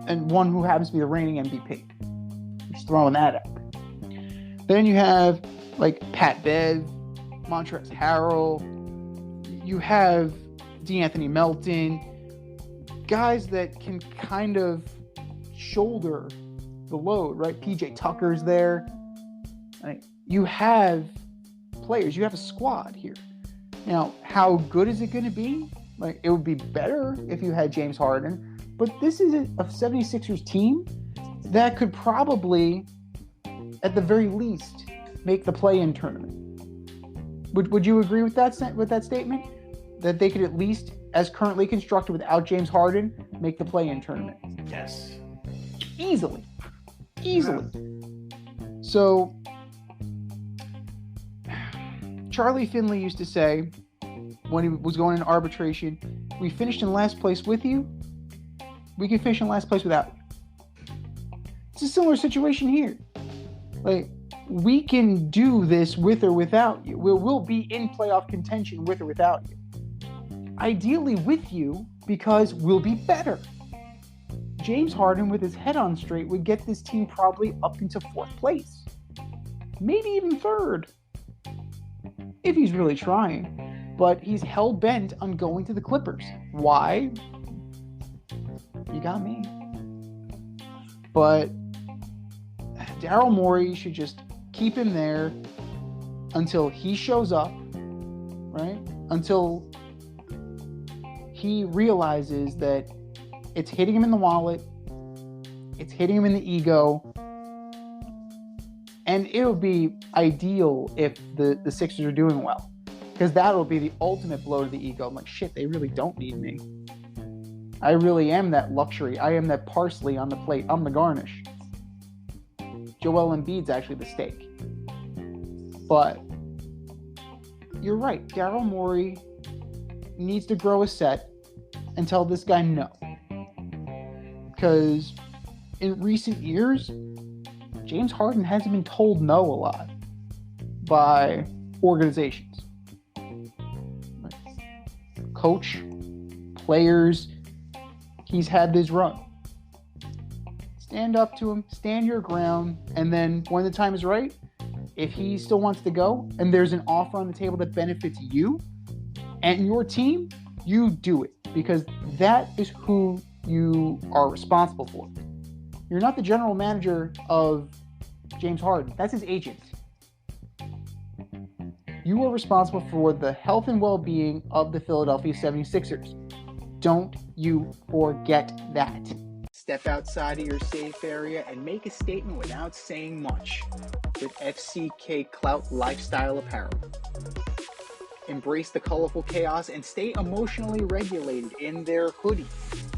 S3: And one who happens to be the reigning MVP. Just throwing that out. Then you have Pat Bev, Montrezl Harrell. You have DeAnthony Melton. Guys that can kind of shoulder the load, right? PJ Tucker's there. You have players. You have a squad here. Now, how good is it going to be? It would be better if you had James Harden, but this is a 76ers team that could probably, at the very least, make the play-in tournament. Would you agree with that statement? That they could at least, as currently constructed without James Harden, make the play-in tournament?
S2: Yes.
S3: Easily. So, Charlie Finley used to say, when he was going into arbitration, we finished in last place with you, we can finish in last place without you. It's a similar situation here. We can do this with or without you. We'll be in playoff contention with or without you. Ideally with you, because we'll be better. James Harden, with his head on straight, would get this team probably up into 4th place. Maybe even 3rd. If he's really trying. But he's hell-bent on going to the Clippers. Why? You got me. But Daryl Morey should just keep him there until he shows up, right? Until he realizes that it's hitting him in the wallet, it's hitting him in the ego, and it would be ideal if the Sixers are doing well, because that'll be the ultimate blow to the ego. I'm like, shit, they really don't need me. I really am that luxury. I am that parsley on the plate. I'm the garnish. Joel Embiid's actually the steak. But you're right. Daryl Morey needs to grow a set and tell this guy no. Because in recent years, James Harden hasn't been told no a lot by organizations. Coach, players, he's had this run. Stand up to him, stand your ground, and then when the time is right, if he still wants to go and there's an offer on the table that benefits you and your team, you do it, because that is who you are responsible for. You're not the general manager of James Harden. That's his agent. You are responsible for the health and well-being of the Philadelphia 76ers. Don't you forget that. Step outside of your safe area and make a statement without saying much with FCK Clout Lifestyle Apparel. Embrace the colorful chaos and stay emotionally regulated in their hoodies,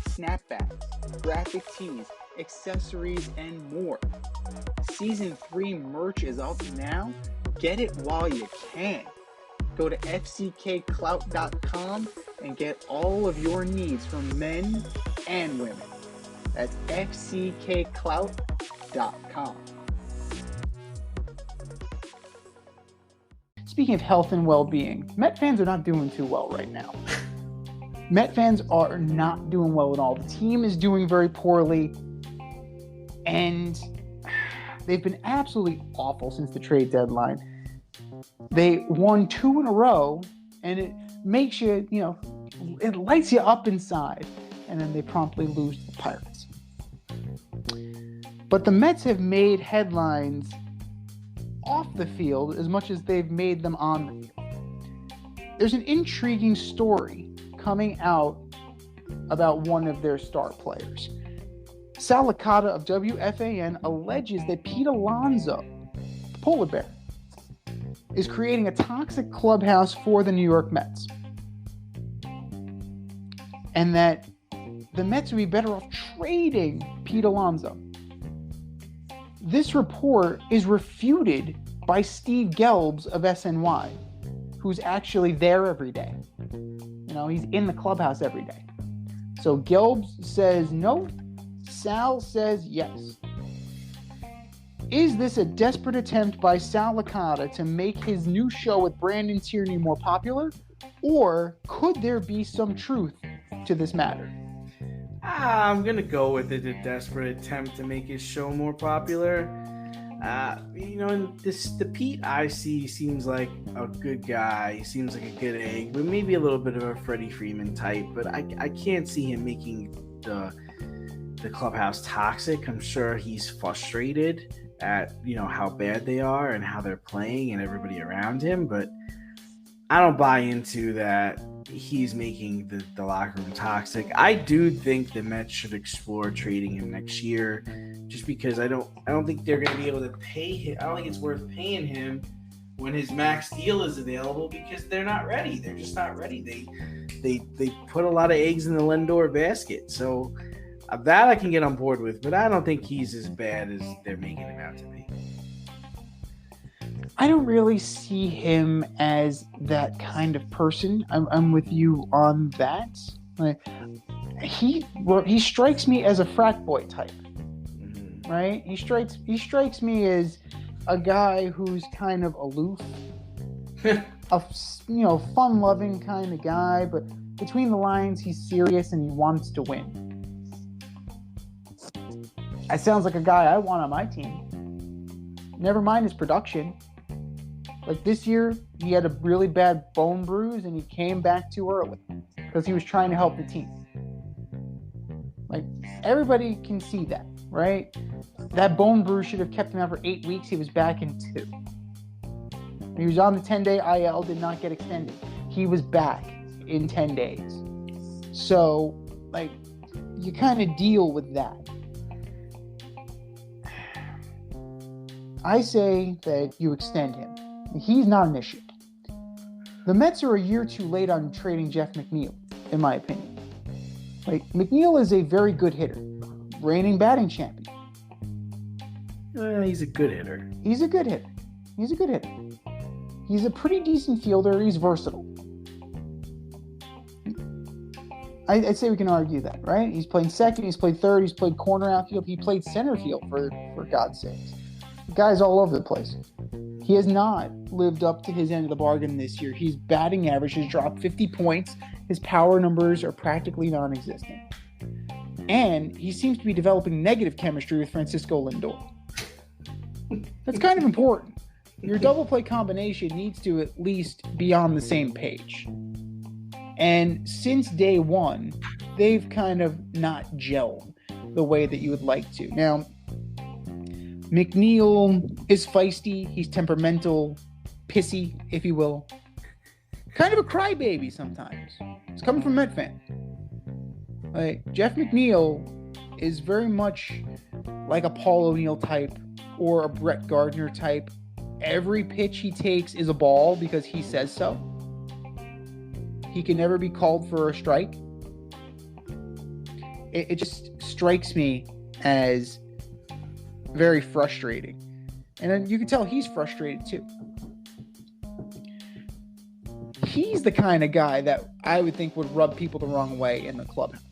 S3: snapbacks, graphic tees, accessories, and more. Season 3 merch is up now. Get it while you can. Go to fckclout.com and get all of your needs from men and women. That's fckclout.com. Speaking of health and well-being, Met fans are not doing too well right now. Met fans are not doing well at all. The team is doing very poorly, and they've been absolutely awful since the trade deadline. They won 2 in a row, and it makes you, it lights you up inside. and then they promptly lose to the Pirates. But the Mets have made headlines off the field as much as they've made them on the field. There's an intriguing story coming out about one of their star players. Sal Licata of WFAN alleges that Pete Alonso, the polar bear, is creating a toxic clubhouse for the New York Mets. And that the Mets would be better off trading Pete Alonso. This report is refuted by Steve Gelbs of SNY, who's actually there every day. He's in the clubhouse every day. So Gelbs says no, Sal says yes. Is this a desperate attempt by Sal Licata to make his new show with Brandon Tierney more popular? Or could there be some truth to this matter?
S2: I'm going to go with it, a desperate attempt to make his show more popular. The Pete I see seems like a good guy. He seems like a good egg, but maybe a little bit of a Freddie Freeman type. But I can't see him making the clubhouse toxic. I'm sure he's frustrated at how bad they are and how they're playing and everybody around him. But I don't buy into that he's making the locker room toxic. I do think the Mets should explore trading him next year, just because I don't think they're going to be able to pay him. I don't think it's worth paying him when his max deal is available, because they're not ready. They're just not ready. They put a lot of eggs in the Lindor basket. So that I can get on board with, but I don't think he's as bad as they're making him out to be.
S3: I don't really see him as that kind of person. I'm with you on that. He strikes me as a frat boy type, right? He strikes me as a guy who's kind of aloof, a fun-loving kind of guy, but between the lines, he's serious and he wants to win. That sounds like a guy I want on my team. Never mind his production. Like this year, he had a really bad bone bruise and he came back too early because he was trying to help the team. Like, everybody can see that, right? That bone bruise should have kept him out for 8 weeks. He was back in 2. He was on the 10-day IL, did not get extended. He was back in 10 days. So, you kind of deal with that. I say that you extend him. He's not an issue. The Mets are a year too late on trading Jeff McNeil, in my opinion. McNeil is a very good hitter, reigning batting champion.
S2: He's a good hitter.
S3: He's a good hitter. He's a pretty decent fielder. He's versatile. I'd say we can argue that, right? He's played second, he's played third, he's played corner outfield, he played center field, for God's sakes. The guy's all over the place. He has not lived up to his end of the bargain this year. His batting average has dropped 50 points. His power numbers are practically non-existent. And he seems to be developing negative chemistry with Francisco Lindor. That's kind of important. Your double play combination needs to at least be on the same page. And since day one, they've kind of not gelled the way that you would like to. Now, McNeil is feisty. He's temperamental, pissy, if you will. Kind of a crybaby sometimes. It's coming from a Met fan. Jeff McNeil is very much like a Paul O'Neill type or a Brett Gardner type. Every pitch he takes is a ball because he says so. He can never be called for a strike. It just strikes me as very frustrating. And then you can tell he's frustrated too. He's the kind of guy that I would think would rub people the wrong way in the clubhouse.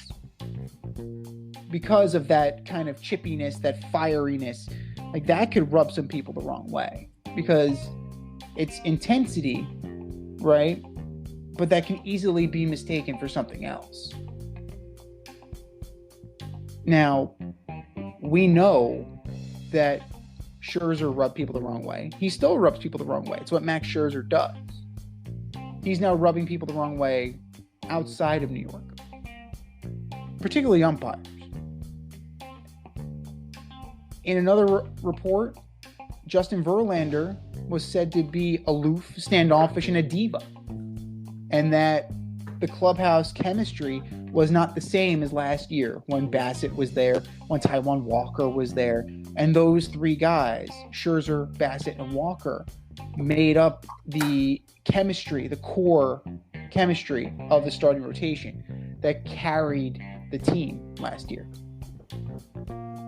S3: Because of that kind of chippiness, that fieriness. That could rub some people the wrong way. Because it's intensity, right? But that can easily be mistaken for something else. Now, we know that Scherzer rubbed people the wrong way. He still rubs people the wrong way. It's what Max Scherzer does. He's now rubbing people the wrong way outside of New York. particularly umpires. In another report, Justin Verlander was said to be aloof, standoffish, and a diva, and that the clubhouse chemistry was not the same as last year when Bassett was there, when Taijuan Walker was there, and those three guys, Scherzer, Bassett, and Walker, made up the chemistry, the core chemistry of the starting rotation that carried the team last year.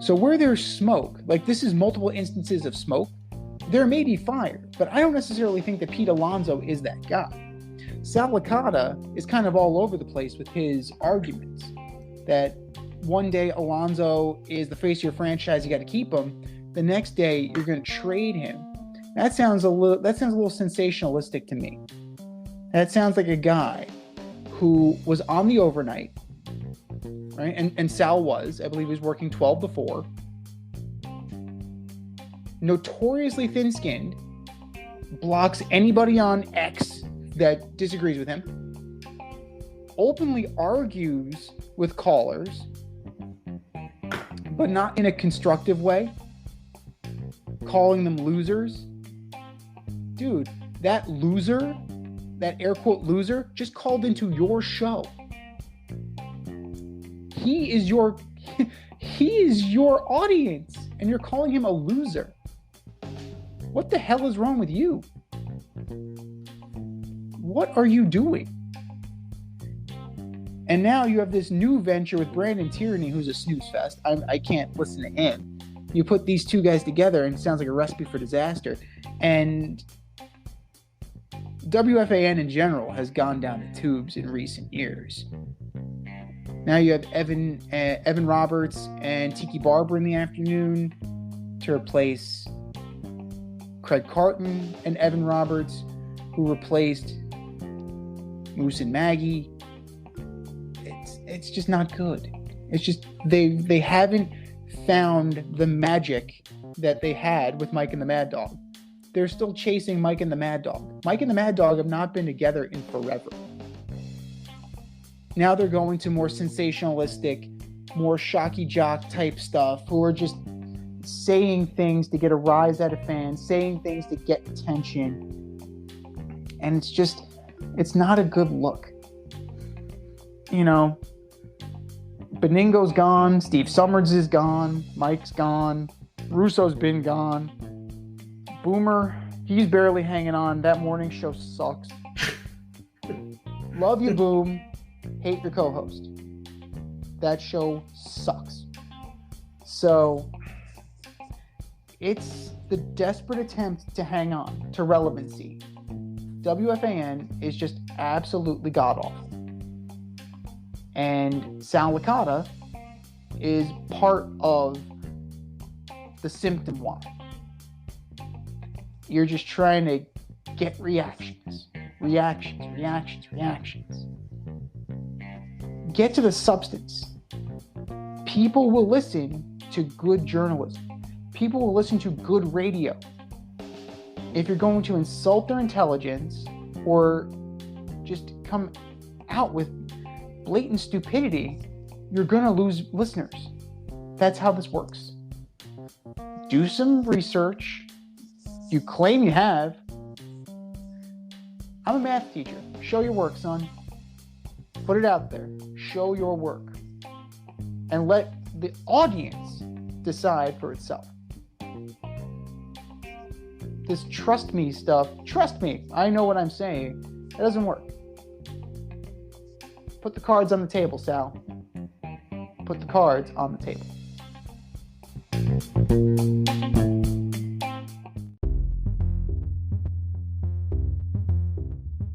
S3: So where there's smoke, like this is multiple instances of smoke, there may be fire, but I don't necessarily think that Pete Alonso is that guy. Sal Licata is kind of all over the place with his arguments that one day Alonso is the face of your franchise, you got to keep him. The next day you're going to trade him. That sounds a little sensationalistic to me. That sounds like a guy who was on the overnight, right? And Sal was, I believe he was working 12 to 4. Notoriously thin-skinned, blocks anybody on X that disagrees with him, openly argues with callers, but not in a constructive way, calling them losers. Dude, that loser, that air quote loser, just called into your show. He is your audience, and you're calling him a loser. What the hell is wrong with you? What are you doing? And now you have this new venture with Brandon Tierney, who's a snooze fest. I can't listen to him. You put these two guys together, and it sounds like a recipe for disaster. And WFAN in general has gone down the tubes in recent years. Now you have Evan Roberts and Tiki Barber in the afternoon to replace Craig Carton and Evan Roberts, who replaced Moose and Maggie. It's just not good. It's just they haven't found the magic that they had with Mike and the Mad Dog. They're still chasing Mike and the Mad Dog. Mike and the Mad Dog have not been together in forever. Now they're going to more sensationalistic, more shocky jock type stuff, who are just saying things to get a rise out of fans, saying things to get attention. And it's not a good look. You know, Beningo's gone, Steve Summers is gone, Mike's gone, Russo's been gone. Boomer, he's barely hanging on. That morning show sucks. Love you, Boom. Hate your co-host. That show sucks. So it's the desperate attempt to hang on to relevancy. WFAN is just absolutely god-awful. And Sal Licata is part of the symptom why. You're just trying to get reactions. Get to the substance. People will listen to good journalism. People will listen to good radio. If you're going to insult their intelligence or just come out with blatant stupidity, you're going to lose listeners. That's how this works. Do some research. You claim you have. I'm a math teacher. Show your work, son. Put it out there. Show your work. And let the audience decide for itself. This trust me stuff, trust me, I know what I'm saying. It doesn't work. Put the cards on the table, Sal. Put the cards on the table.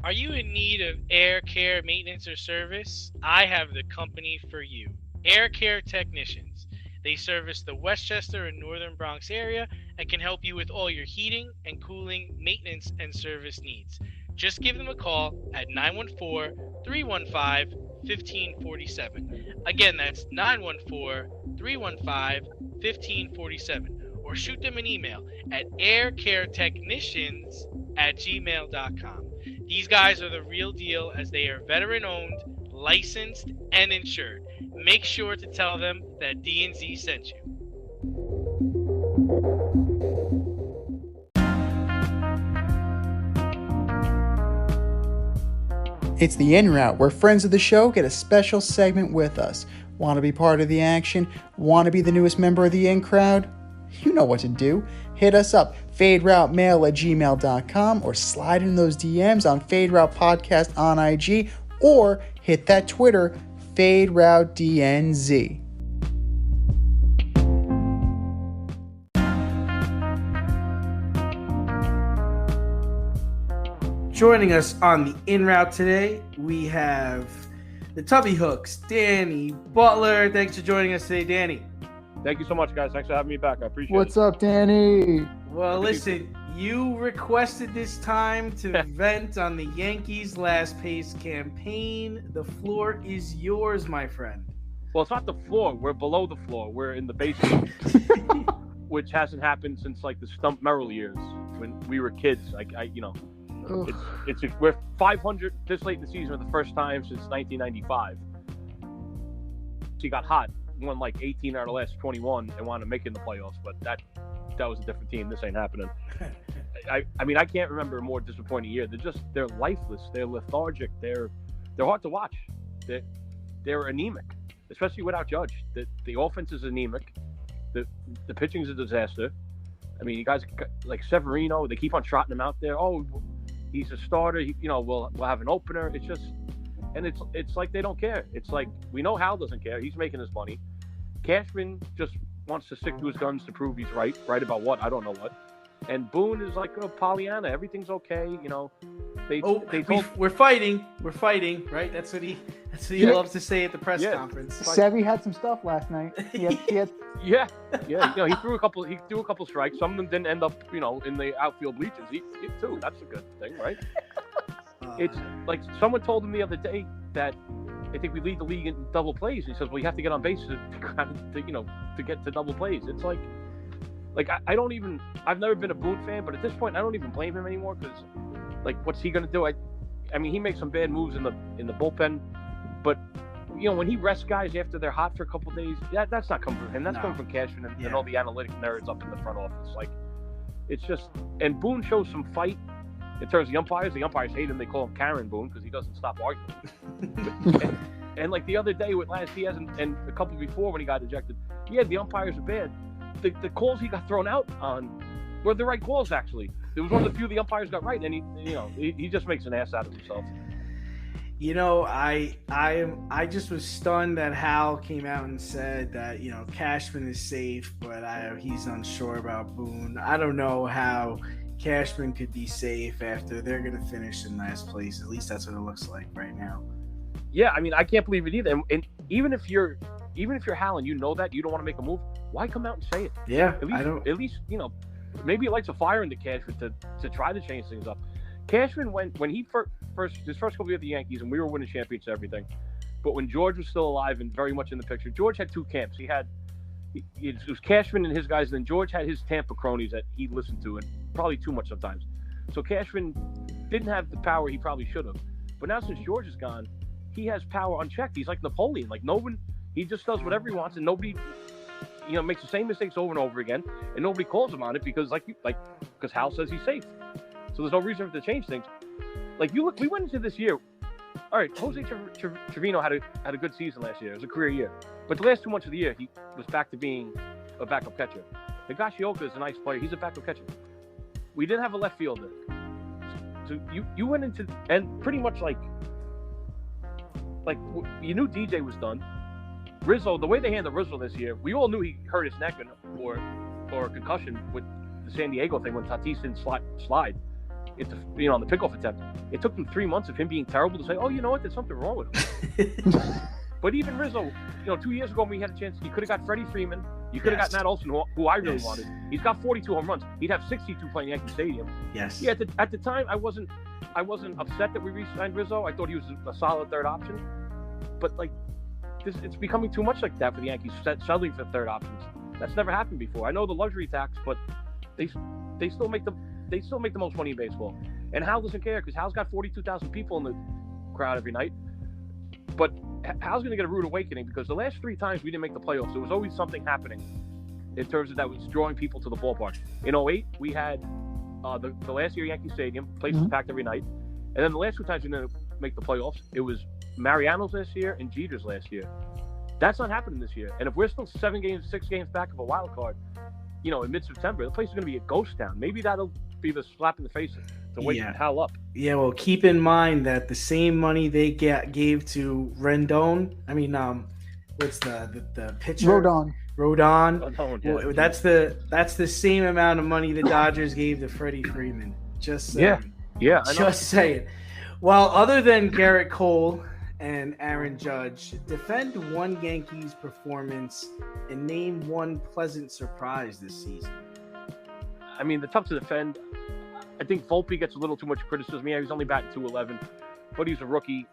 S4: Are you in need of air care maintenance or service? I have the company for you. Air Care Technicians. They service the Westchester and Northern Bronx area and can help you with all your heating and cooling maintenance and service needs. Just give them a call at 914-315-1547. Again, that's 914-315-1547. Or shoot them an email at aircaretechnicians@gmail.com. These guys are the real deal, as they are veteran-owned, licensed, and insured. make sure to tell them that D&Z sent you.
S1: It's the In Route, where friends of the show get a special segment with us. Want to be part of the action? Want to be the newest member of the In Crowd? You know what to do. Hit us up, faderoutemail@gmail.com, or slide in those DMs on Fade Route Podcast on IG, or hit that Twitter, FadeRouteDNZ.
S2: Joining us on the In Route today, we have the Tubby Hooks, Danny, Butler. Thanks for joining us today, Danny.
S5: Thank you so much, guys. Thanks for having me back. I appreciate
S3: What's
S5: it.
S3: up, Danny?
S2: Well, listen, you requested this time to vent on the Yankees' last place campaign. The floor is yours, my friend.
S5: Well, it's not the floor. We're below the floor. We're in the basement, which hasn't happened since like the Stump Merrill years when we were kids. We're 500 this late in the season for the first time since 1995. She got hot, won like 18 out of the last 21, and wanted to make it in the playoffs. But that was a different team. This ain't happening. I mean, I can't remember a more disappointing year. They're lifeless. They're lethargic. They're hard to watch. They're anemic, especially without Judge. The offense is anemic. The pitching is a disaster. I mean, you guys like Severino. They keep on trotting him out there. Oh, he's a starter. We'll have an opener. It's just, and it's like they don't care. It's like we know Hal doesn't care. He's making his money. Cashman just wants to stick to his guns to prove he's right. Right about what? I don't know what. And Boone is like a Pollyanna. Everything's okay.
S2: We're fighting. We're fighting, right? That's what he loves to say at the press conference.
S3: Sevy had some stuff last night. He had
S5: Yeah. He threw a couple strikes. Some of them didn't end up, in the outfield bleachers. He too. That's a good thing, right? It's like someone told him the other day that I think we lead the league in double plays. He says, "Well, you have to get on base to get to double plays." It's like I don't even. I've never been a Boone fan, but at this point, I don't even blame him anymore because, like, what's he gonna do? I mean, he makes some bad moves in the bullpen, but when he rests guys after they're hot for a couple days, that's not coming from him. That's coming from Cashman and all the analytic nerds up in the front office. Like, it's just, and Boone shows some fight in terms of the umpires. The umpires hate him. They call him Karen Boone because he doesn't stop arguing. and like the other day with last, he hasn't, and a couple before when he got ejected, the umpires are bad. The calls he got thrown out on were the right calls. Actually, it was one of the few the umpires got right, and he just makes an ass out of himself.
S2: I just was stunned that Hal came out and said that Cashman is safe, but he's unsure about Boone. I don't know how Cashman could be safe after they're going to finish in last place. At least that's what it looks like right now.
S5: Yeah, I mean, I can't believe it either. And even if you're Hal and you know that you don't want to make a move, why come out and say it?
S2: Yeah,
S5: At least maybe it lights a fire into Cashman to try to change things up. Cashman, when he his first couple years at the Yankees, and we were winning championships and everything, but when George was still alive and very much in the picture, George had two camps. It was Cashman and his guys, and then George had his Tampa cronies that he listened to, and probably too much sometimes. So Cashman didn't have the power he probably should have. But now since George is gone, he has power unchecked. He's like Napoleon. Like he just does whatever he wants, and nobody, makes the same mistakes over and over again, and nobody calls him on it because because Hal says he's safe. So there's no reason for him to change things. Like we went into this year. All right, Jose Trevino had a good season last year. It was a career year. But the last 2 months of the year, he was back to being a backup catcher. Higashioka is a nice player. He's a backup catcher. We didn't have a left fielder. So you went into, and pretty much like you knew DJ was done. Rizzo, the way they handled Rizzo this year, we all knew he hurt his neck or a concussion with the San Diego thing when Tatis didn't slide. On the pickoff attempt. It took them 3 months of him being terrible to say, oh, you know what, there's something wrong with him. But even Rizzo, 2 years ago when we had a chance, you could have got Freddie Freeman. You could have got Matt Olson, who I really wanted. He's got 42 home runs. He'd have 62 playing Yankee Stadium.
S2: Yes.
S5: Yeah, at the time, I wasn't upset that we re-signed Rizzo. I thought he was a solid third option. But it's becoming too much like that for the Yankees, settling for third options. That's never happened before. I know the luxury tax, but they still make the most money in baseball. And Hal doesn't care because Hal's got 42,000 people in the crowd every night. But Hal's going to get a rude awakening because the last 3 times we didn't make the playoffs, there was always something happening in terms of that was drawing people to the ballpark. In 2008, we had the last year Yankee Stadium, place was packed every night. And then the last 2 times we didn't make the playoffs, it was Mariano's last year and Jeter's last year. That's not happening this year. And if we're still 6 games back of a wild card, in mid-September, the place is going to be a ghost town. Maybe that'll be the slap in the face to wake Hal up.
S2: Yeah, well, keep in mind that the same money they gave to Rendon. I mean, what's the pitcher?
S3: Rodon.
S2: Well, that's the same amount of money the Dodgers gave to Freddie Freeman. Just saying.
S5: Yeah.
S2: Just saying. Well, other than Garrett Cole and Aaron Judge, defend one Yankees performance and name one pleasant surprise this season.
S5: I mean, the tough to defend. I think Volpe gets a little too much criticism. Yeah, he's only batting .211, but he's a rookie,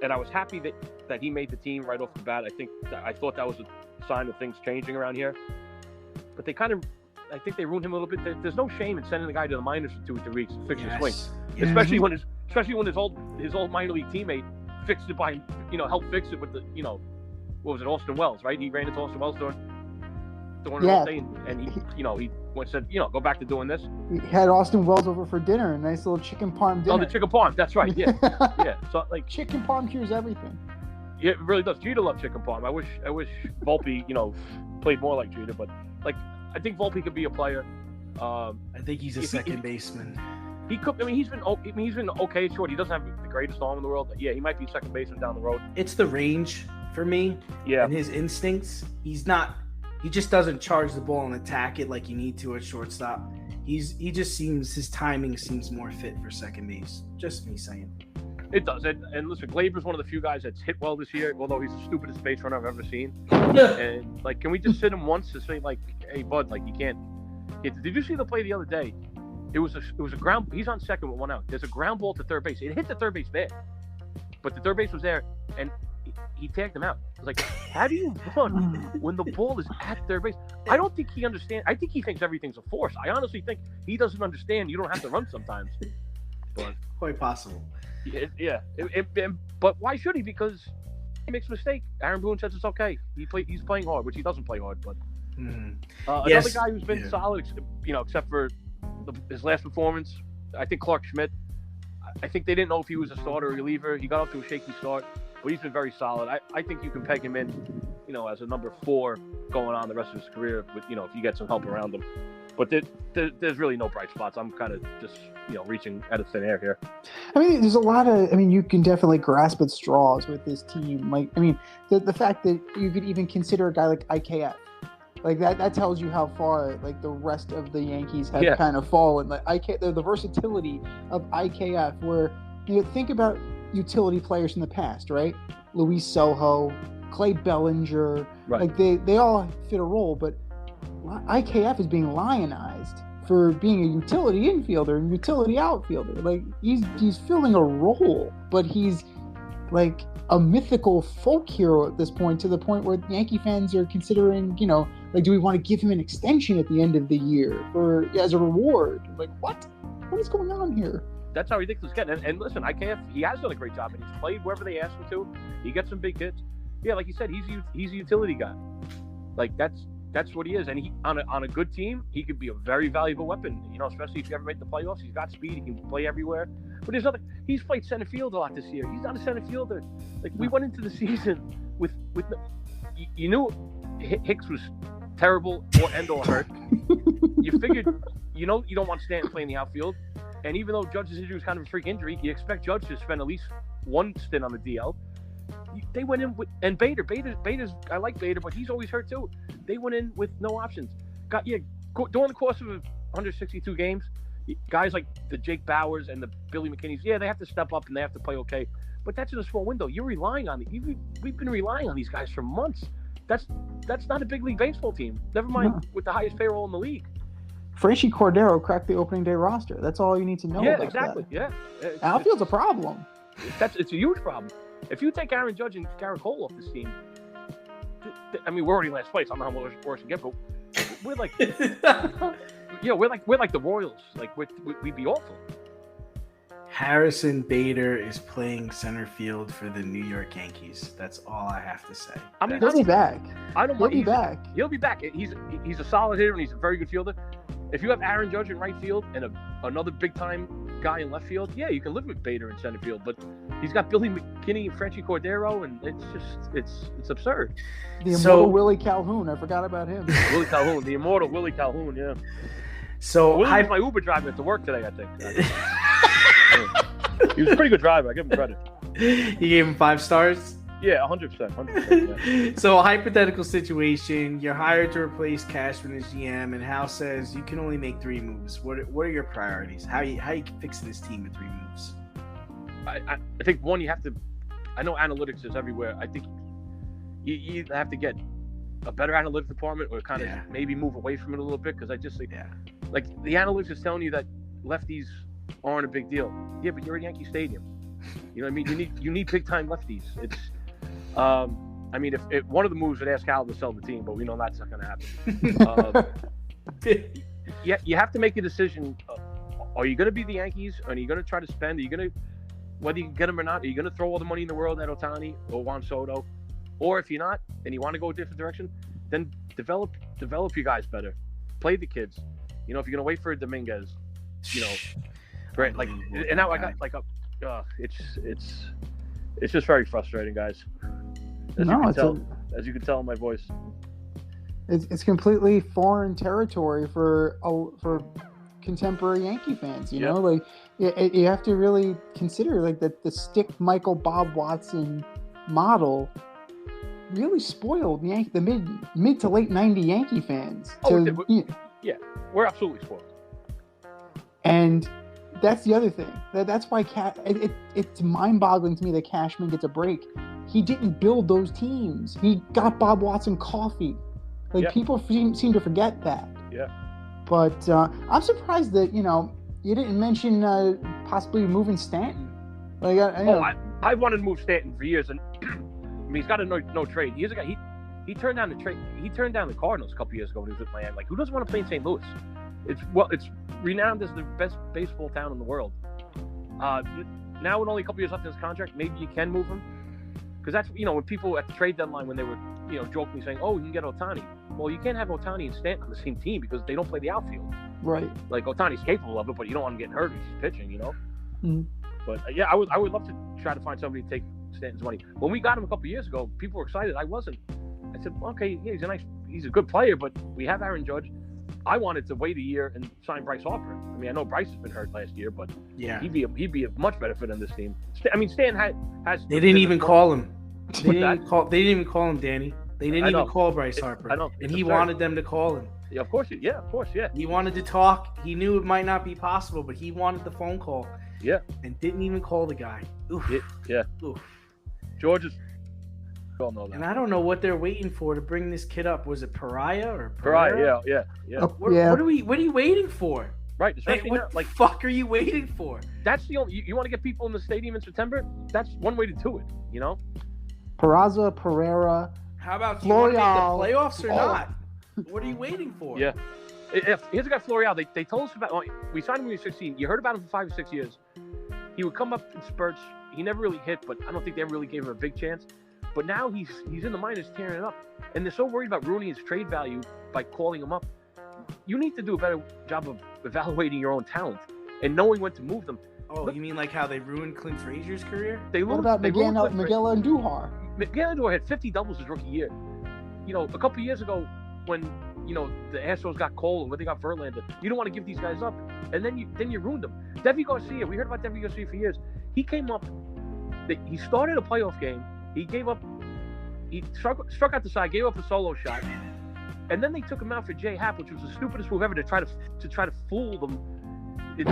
S5: and I was happy that he made the team right off the bat. I thought that was a sign of things changing around here, but I think they ruined him a little bit. There's no shame in sending the guy to the minors for 2 or 3 weeks to fix his swing, especially when his old minor league teammate fixed it by helped fix it with the what was it, Austin Wells, right? He ran into Austin Wells during the whole thing, and he said, go back to doing this.
S3: He had Austin Wells over for dinner, a nice little chicken parm dinner.
S5: Oh, the chicken parm, that's right, yeah. Yeah. So
S3: chicken parm cures everything.
S5: Yeah, it really does. Jeter loved chicken parm. I wish Volpe, played more like Jeter, but I think Volpe could be a player.
S2: I think he's a second baseman.
S5: He could. I mean, he's been okay short. He doesn't have the greatest arm in the world. Yeah, he might be second baseman down the road.
S2: It's the range for me.
S5: Yeah.
S2: And his instincts. He just doesn't charge the ball and attack it like you need to at shortstop. His timing seems more fit for second base. Just me saying.
S5: It does. And listen, Glaber's one of the few guys that's hit well this year, although he's the stupidest base runner I've ever seen. And can we just sit him once to say hey bud, you can't. Did you see the play the other day? It was a ground. He's on second with 1 out. There's a ground ball to third base. It hit the third base there, but the third base was there, and he tagged him out. I was how do you run when the ball is at third base? I don't think he understands. I think he thinks everything's a force. I honestly think he doesn't understand. You don't have to run sometimes. But
S2: quite possible.
S5: Yeah. But why should he? Because he makes a mistake. Aaron Boone says it's okay. He's playing hard, which he doesn't play hard. But another guy who's been solid, except for his last performance, I think Clark Schmidt. I think they didn't know if he was a starter or a reliever. He got off to a shaky start, but he's been very solid. I think you can peg him in, as a number 4 going on the rest of his career. With if you get some help around him. But there's really no bright spots. I'm kind of just reaching out of thin air here.
S3: I mean, there's a lot of. I mean, you can definitely grasp at straws with this team. The fact that you could even consider a guy like IKF. That tells you how far the rest of the Yankees have kind of fallen. The versatility of IKF, where think about utility players in the past, right? Luis Sojo, Clay Bellinger,
S5: right.
S3: They all fit a role, but IKF is being lionized for being a utility infielder and utility outfielder. He's filling a role, but he's a mythical folk hero at this point, to the point where Yankee fans are considering, do we want to give him an extension at the end of the year as a reward? What is going on here?
S5: That's how ridiculous it's getting. And listen, IKF, he has done a great job, and he's played wherever they asked him to. He gets some big hits. Yeah, like you said, he's a utility guy. That's what he is. And he on a good team, he could be a very valuable weapon. Especially if you ever make the playoffs. He's got speed. He can play everywhere. But there's nothing. He's played center field a lot this year. He's not a center fielder. We went into the season with you knew Hicks was terrible or hurt. You figured you don't want Stanton playing the outfield. And even though Judge's injury was kind of a freak injury, you expect Judge to spend at least one stint on the DL. They went in with, and Bader's I like Bader, but he's always hurt too. They went in with no options. During the course of 162 games, guys like the Jake Bowers and the Billy McKinney's, they have to step up and they have to play okay. But that's in a small window. You're relying on we've been relying on these guys for months. That's not a big league baseball team. Never mind with the highest payroll in the league.
S3: Franchy Cordero cracked the opening day roster. That's all you need to know.
S5: Yeah,
S3: about
S5: exactly.
S3: That.
S5: Yeah,
S3: outfield's a problem.
S5: It's a huge problem. If you take Aaron Judge and Garrett Cole off this team, I mean, we're already in last place. I don't know how much worse it get, but we're we're like the Royals. We'd be awful.
S2: Harrison Bader is playing center field for the New York Yankees. That's all I have to say.
S5: I mean,
S3: He'll be back.
S5: I don't
S3: He'll
S5: want.
S3: be back.
S5: He'll be back. He's a solid hitter and he's a very good fielder. If you have Aaron Judge in right field and another big time guy in left field, yeah, you can live with Bader in center field. But he's got Billy McKinney and Frenchie Cordero, and it's absurd.
S3: The immortal Willie Calhoun. I forgot about him.
S5: Willie Calhoun, the immortal Willie Calhoun. Yeah.
S2: So
S5: Willie's my Uber driver to work today, I think. He was a pretty good driver. I give him credit.
S2: You gave him 5 stars?
S5: Yeah, 100%. Yeah.
S2: So a hypothetical situation, you're hired to replace Cashman as GM, and Hal says you can only make 3 moves. What are your priorities? How you fixing this team with 3 moves?
S5: I think one, you have to. I know analytics is everywhere. I think you either have to get a better analytics department or kind of maybe move away from it a little bit, because I just think like the analytics is telling you that lefties aren't a big deal. Yeah, but you're at Yankee Stadium. You know what I mean? You need big time lefties. It's I mean, if one of the moves would ask Hal to sell the team, but we know that's not going to happen. You have to make a decision. Are you going to be the Yankees? Are you going to try to spend? Are you going to, whether you can get them or not, are you going to throw all the money in the world at Ohtani or Juan Soto? Or if you're not, and you want to go a different direction, then develop you guys better. Play the kids. You know, if you're going to wait for Dominguez, you know, right? Like, and now I got like it's just very frustrating, guys. As you can tell in my voice.
S3: It's completely foreign territory for contemporary Yankee fans. You know, like you have to really consider like that the stick Michael Bob Watson model really spoiled the mid to late '90s Yankee fans.
S5: Yeah, we're absolutely spoiled.
S3: And that's the other thing. That's why it's mind-boggling to me that Cashman gets a break. He didn't build those teams. He got Bob Watson coffee. Like people seem to forget that.
S5: Yeah.
S3: But I'm surprised that you didn't mention possibly moving Stanton. Like
S5: I wanted to move Stanton for years, and I mean he's got a no trade. Years ago, he turned down the trade. He turned down the Cardinals a couple years ago when he was with Miami. Like, who doesn't want to play in St. Louis? It's renowned as the best baseball town in the world. Now with only a couple years left in his contract, maybe you can move him, because that's when people at the trade deadline, when they were jokingly saying, "Oh, you can get Ohtani." Well, you can't have Ohtani and Stanton on the same team because they don't play the outfield.
S3: Right.
S5: Like, Ohtani's capable of it, but you don't want him getting hurt if he's pitching,
S3: Mm-hmm.
S5: But I would love to try to find somebody to take Stanton's money. When we got him a couple years ago, people were excited. I wasn't. I said, okay, yeah, he's a good player, but we have Aaron Judge. I wanted to wait a year and sign Bryce Harper. I mean, I know Bryce has been hurt last year, but he'd be a much better fit on this team. I mean, Stan has.
S2: They didn't even call him. They didn't even call him, Danny. They didn't even call Bryce Harper.
S5: I know.
S2: And he wanted them to call him.
S5: Yeah, of course. Yeah.
S2: He wanted to talk. He knew it might not be possible, but he wanted the phone call.
S5: Yeah.
S2: And didn't even call the guy. Oof.
S5: Yeah.
S2: Oof.
S5: George is. We all know that.
S2: And I don't know what they're waiting for to bring this kid up. Was it Pariah or
S5: Pariah? Yeah.
S2: What are you waiting for?
S5: Right.
S2: Like, what the fuck are you waiting for?
S5: That's the only. You want to get people in the stadium in September? That's one way to do it.
S3: Peraza, Pereira.
S2: How about you want to make the playoffs or not? What are you waiting for?
S5: Yeah. Here's a guy, Florial. They told us about. We signed him when he was 16. You heard about him for 5 or 6 years. He would come up in spurts. He never really hit, but I don't think they ever really gave him a big chance. But now he's in the minors tearing it up, and they're so worried about ruining his trade value by calling him up. You need to do a better job of evaluating your own talent and knowing when to move them.
S2: Oh, you mean like how they ruined Clint Frazier's career?
S3: What about Miguel Andujar?
S5: Miguel Andujar had 50 doubles his rookie year. A couple years ago when the Astros got Cole and when they got Verlander, you don't want to give these guys up, and then you ruined them. Deivi Garcia, we heard about Deivi Garcia for years. He came up. He started a playoff game. He gave up. He struck out the side, gave up a solo shot, and then they took him out for J Happ, which was the stupidest move ever to try to fool them. They're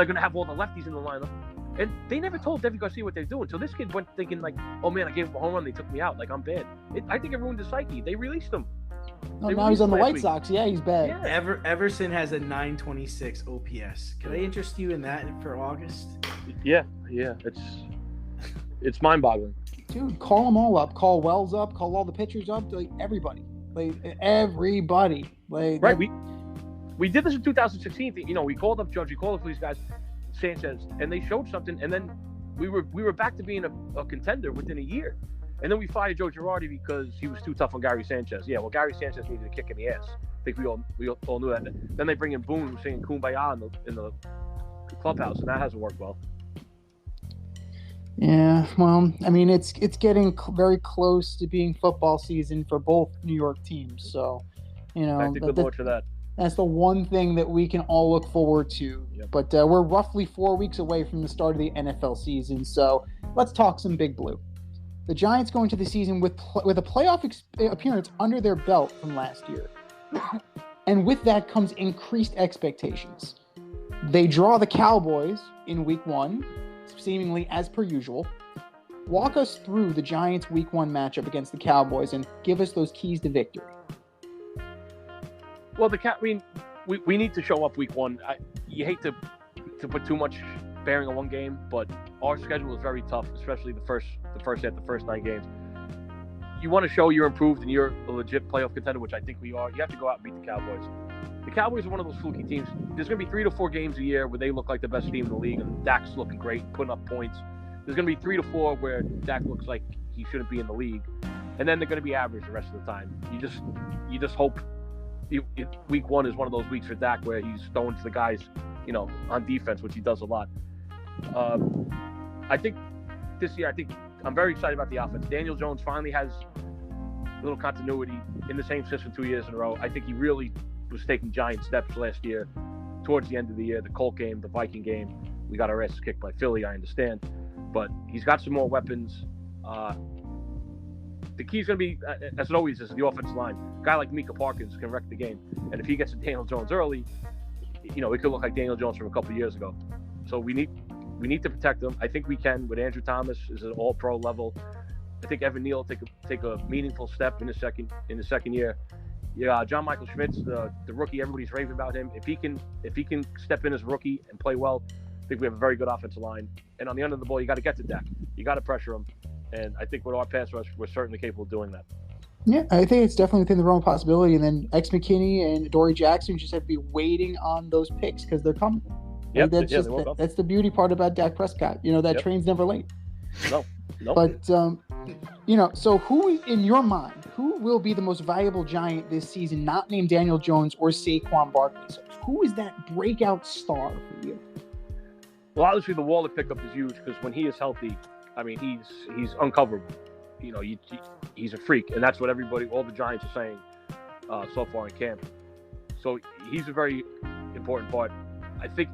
S5: gonna have all the lefties in the lineup, and they never told Deivi Garcia what they're doing. So this kid went thinking like, "Oh man, I gave him a home run. They took me out. Like I'm bad." I think it ruined his psyche. They released him.
S3: Now he's on the White Sox. Yeah, he's bad.
S2: Yeah. Everson has a 926 OPS. Can I interest you in that for August?
S5: Yeah. It's mind-boggling.
S3: Dude, call them all up. Call Wells up. Call all the pitchers up. Like everybody. Like
S5: right. We did this in 2016. We called up Judge. We called up these guys. Sanchez, and they showed something, and then we were back to being a contender within a year. And then we fired Joe Girardi because he was too tough on Gary Sanchez. Yeah, well, Gary Sanchez needed a kick in the ass. I think we all knew that. Then they bring in Boone, who's singing Kumbaya in the clubhouse, and that hasn't worked well.
S3: Yeah, well, I mean, it's getting very close to being football season for both New York teams. So,
S5: Thank the good Lord for that.
S3: That's the one thing that we can all look forward to.
S5: Yep.
S3: But we're roughly 4 weeks away from the start of the NFL season. So let's talk some Big Blue. The Giants go into the season with a playoff appearance under their belt from last year. And with that comes increased expectations. They draw the Cowboys in Week 1, seemingly as per usual. Walk us through the Giants' Week 1 matchup against the Cowboys and give us those keys to victory.
S5: Well, we need to show up Week 1. You hate to put too much bearing on one game, but our schedule is very tough, especially the first 9 games. You want to show you're improved and you're a legit playoff contender, which I think we are. You have to go out and beat the Cowboys. The Cowboys are one of those fluky teams. There's going to be 3 to 4 games a year where they look like the best team in the league, and Dak's looking great, putting up points. There's going to be 3 to 4 where Dak looks like he shouldn't be in the league, and then they're going to be average the rest of the time. You just hope Week 1 is one of those weeks for Dak where he's throwing to the guys, on defense, which he does a lot. I think this year, I'm very excited about the offense. Daniel Jones finally has a little continuity in the same system 2 years in a row. I think he really was taking giant steps last year towards the end of the year. The Colt game, the Viking game, we got our asses kicked by Philly, I understand. But he's got some more weapons. The key is going to be, as it always is, the offensive line. A guy like Micah Parsons can wreck the game. And if he gets to Daniel Jones early, it could look like Daniel Jones from a couple of years ago. So we need to protect him. I think we can with Andrew Thomas is an all-pro level. I think Evan Neal will take a meaningful step in the second year. Yeah, John Michael Schmitz, the rookie, everybody's raving about him. If he can step in as a rookie and play well, I think we have a very good offensive line. And on the end of the ball, you got to get to Dak. You got to pressure him. And I think with our pass rush, we're certainly capable of doing that.
S3: Yeah, I think it's definitely within the realm of possibility. And then X McKinney and Dory Jackson just have to be waiting on those picks because they're coming.
S5: Yep,
S3: That's the beauty part about Dak Prescott. That train's never late.
S5: No.
S3: But so who in your mind, who will be the most valuable Giant this season? Not named Daniel Jones or Saquon Barkley. So who is that breakout star for you?
S5: Well, obviously the Waller pickup is huge because when he is healthy, I mean he's uncoverable. He's a freak, and that's what all the Giants are saying so far in camp. So he's a very important part. I think.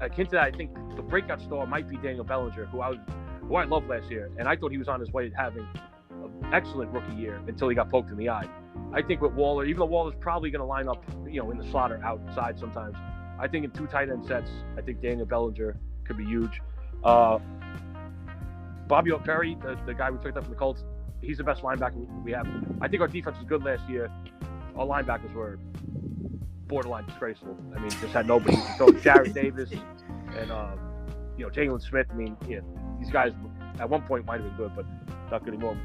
S5: Akin to that, I think the breakout star might be Daniel Bellinger, who I loved last year, and I thought he was on his way to having an excellent rookie year until he got poked in the eye. I think with Waller, even though Waller's probably going to line up, in the slot or outside sometimes, I think in 2 tight end sets, I think Daniel Bellinger could be huge. Bobby O'Perry, the guy we picked up from the Colts, he's the best linebacker we have. I think our defense was good last year. Our linebackers were borderline disgraceful. I mean, just had nobody. So Jared Davis and Jalen Smith. I mean, these guys at one point might have been good, but not good anymore.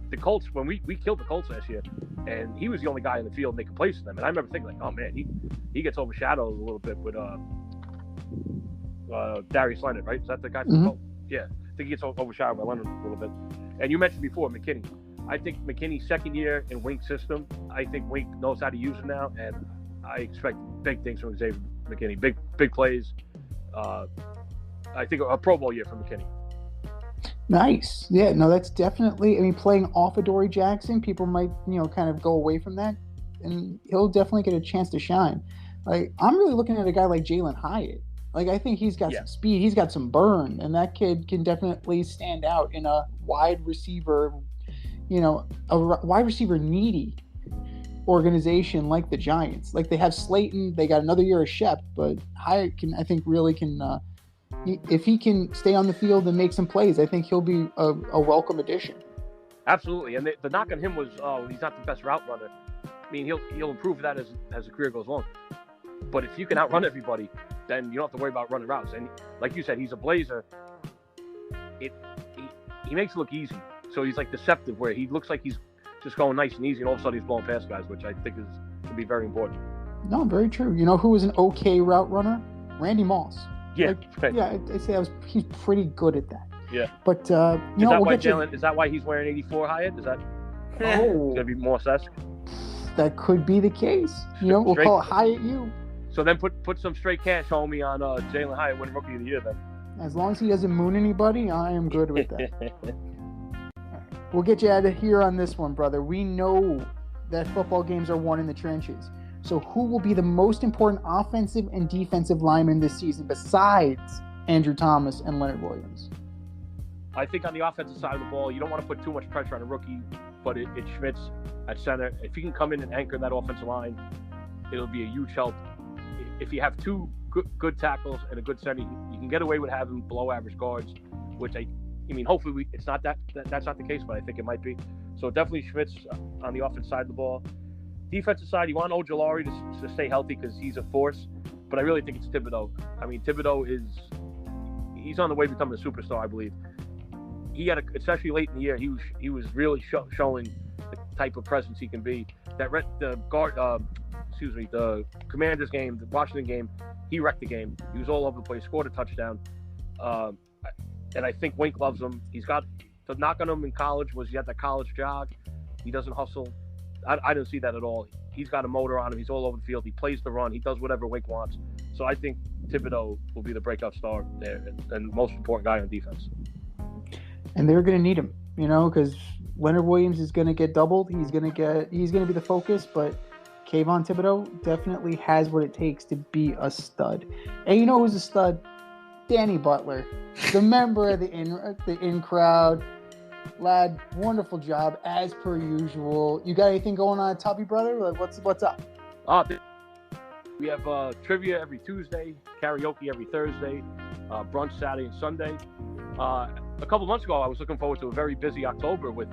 S5: The Colts, when we killed the Colts last year, and he was the only guy in the field making plays for them. And I remember thinking, like, oh man, he gets overshadowed a little bit with Darius Leonard, right? Is that the guy from the Colts? Yeah, I think he gets overshadowed by Leonard a little bit. And you mentioned before McKinney. I think McKinney's second year in Wink's system. I think Wink knows how to use him now, and I expect big things from Xavier McKinney. Big plays. I think a Pro Bowl year for McKinney.
S3: Nice. Yeah, no, that's definitely, playing off of Dory Jackson, people might, kind of go away from that, and he'll definitely get a chance to shine. Like, I'm really looking at a guy like Jalen Hyatt. Like, I think he's got some speed, he's got some burn, and that kid can definitely stand out in a wide receiver, a wide receiver needy organization like the Giants. Like, they have Slayton, they got another year of Shep, but Hyatt really can if he can stay on the field and make some plays, I think he'll be a welcome addition.
S5: Absolutely, and the knock on him was, he's not the best route runner. I mean, he'll improve that as the career goes along. But if you can outrun everybody, then you don't have to worry about running routes. And like you said, he's a blazer. He makes it look easy. So he's like deceptive, where he looks like he's just going nice and easy, and all of a sudden he's blowing past guys, which I think can be very important.
S3: No, very true. You know who was an okay route runner? Randy Moss.
S5: Yeah, right.
S3: Yeah, I'd say he's pretty good at that.
S5: Yeah.
S3: But
S5: Is that why he's wearing 84 Hyatt? Is that gonna be Moss-esque?
S3: That could be the case. We'll call it Hyatt U.
S5: So then put some straight cash, homie, on Jalen Hyatt winning Rookie of the Year then.
S3: As long as he doesn't moon anybody, I am good with that. We'll get you out of here on this one, brother. We know that football games are won in the trenches. So who will be the most important offensive and defensive lineman this season besides Andrew Thomas and Leonard Williams?
S5: I think on the offensive side of the ball, you don't want to put too much pressure on a rookie, but it's Schmitz at center. If he can come in and anchor that offensive line, it'll be a huge help. If you have two good tackles and a good center, you can get away with having below average guards, which hopefully it's not that's not the case, but I think it might be. So definitely Schmitz on the offensive side of the ball. Defensive side, you want Ojulari to stay healthy because he's a force, but I really think it's Thibodeau. I mean, Thibodeau he's on the way to becoming a superstar, I believe. He had especially late in the year, he was really showing the type of presence he can be. The Commanders game, the Washington game, he wrecked the game. He was all over the place, scored a touchdown. And I think Wink loves him. He's got the knock on him in college was he had that college jog. He doesn't hustle. I don't see that at all. He's got a motor on him. He's all over the field. He plays the run. He does whatever Wink wants. So I think Thibodeau will be the breakout star there and most important guy on defense.
S3: And they're going to need him, because Leonard Williams is going to get doubled. He's going to be the focus, but Kayvon Thibodeau definitely has what it takes to be a stud. And you know who's a stud? Danny Butler, the member of the in crowd. Lad, wonderful job as per usual. You got anything going on, Tubby, brother? What's up?
S5: We have trivia every Tuesday, karaoke every Thursday, brunch Saturday and Sunday. A couple months ago, I was looking forward to a very busy October with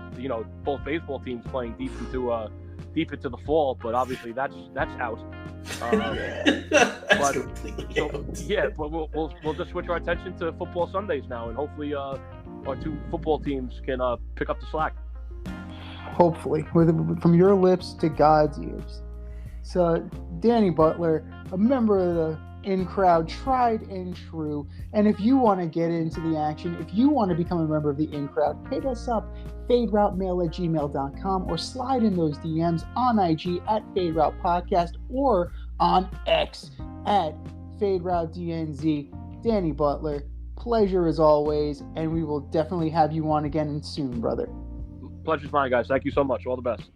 S5: both baseball teams playing deep into the fall, but obviously that's out. But we'll just switch our attention to football Sundays now, and hopefully our two football teams can pick up the slack.
S3: Hopefully, from your lips to God's ears. So, Danny Butler, a member of the in-crowd, tried and true. And if you want to get into the action, if you want to become a member of the in-crowd, hit us up, faderoutemail@gmail.com, or slide in those DMs on IG at FadeRoutePodcast or on X at FadeRouteDNZ. Danny Butler, pleasure as always, and we will definitely have you on again soon, brother.
S5: Pleasure's mine, guys. Thank you so much. All the best.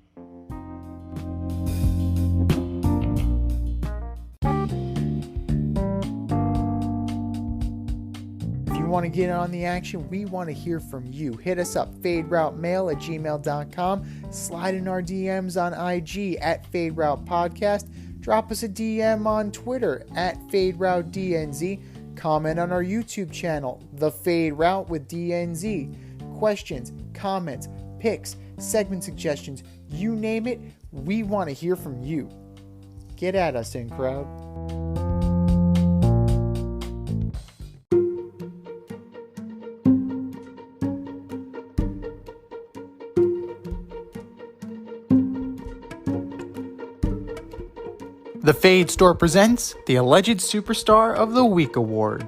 S1: Want to get in on the action, we want to hear from you. Hit us up, faderoutemail@gmail.com. Slide in our DMs on IG at FadeRoutePodcast. Drop us a DM on Twitter at FadeRouteDNZ. Comment on our YouTube channel, The Fade Route with DNZ. Questions, comments, picks, segment suggestions, you name it, we want to hear from you. Get at us, in crowd. The Fade Store presents the Alleged Superstar of the Week Award.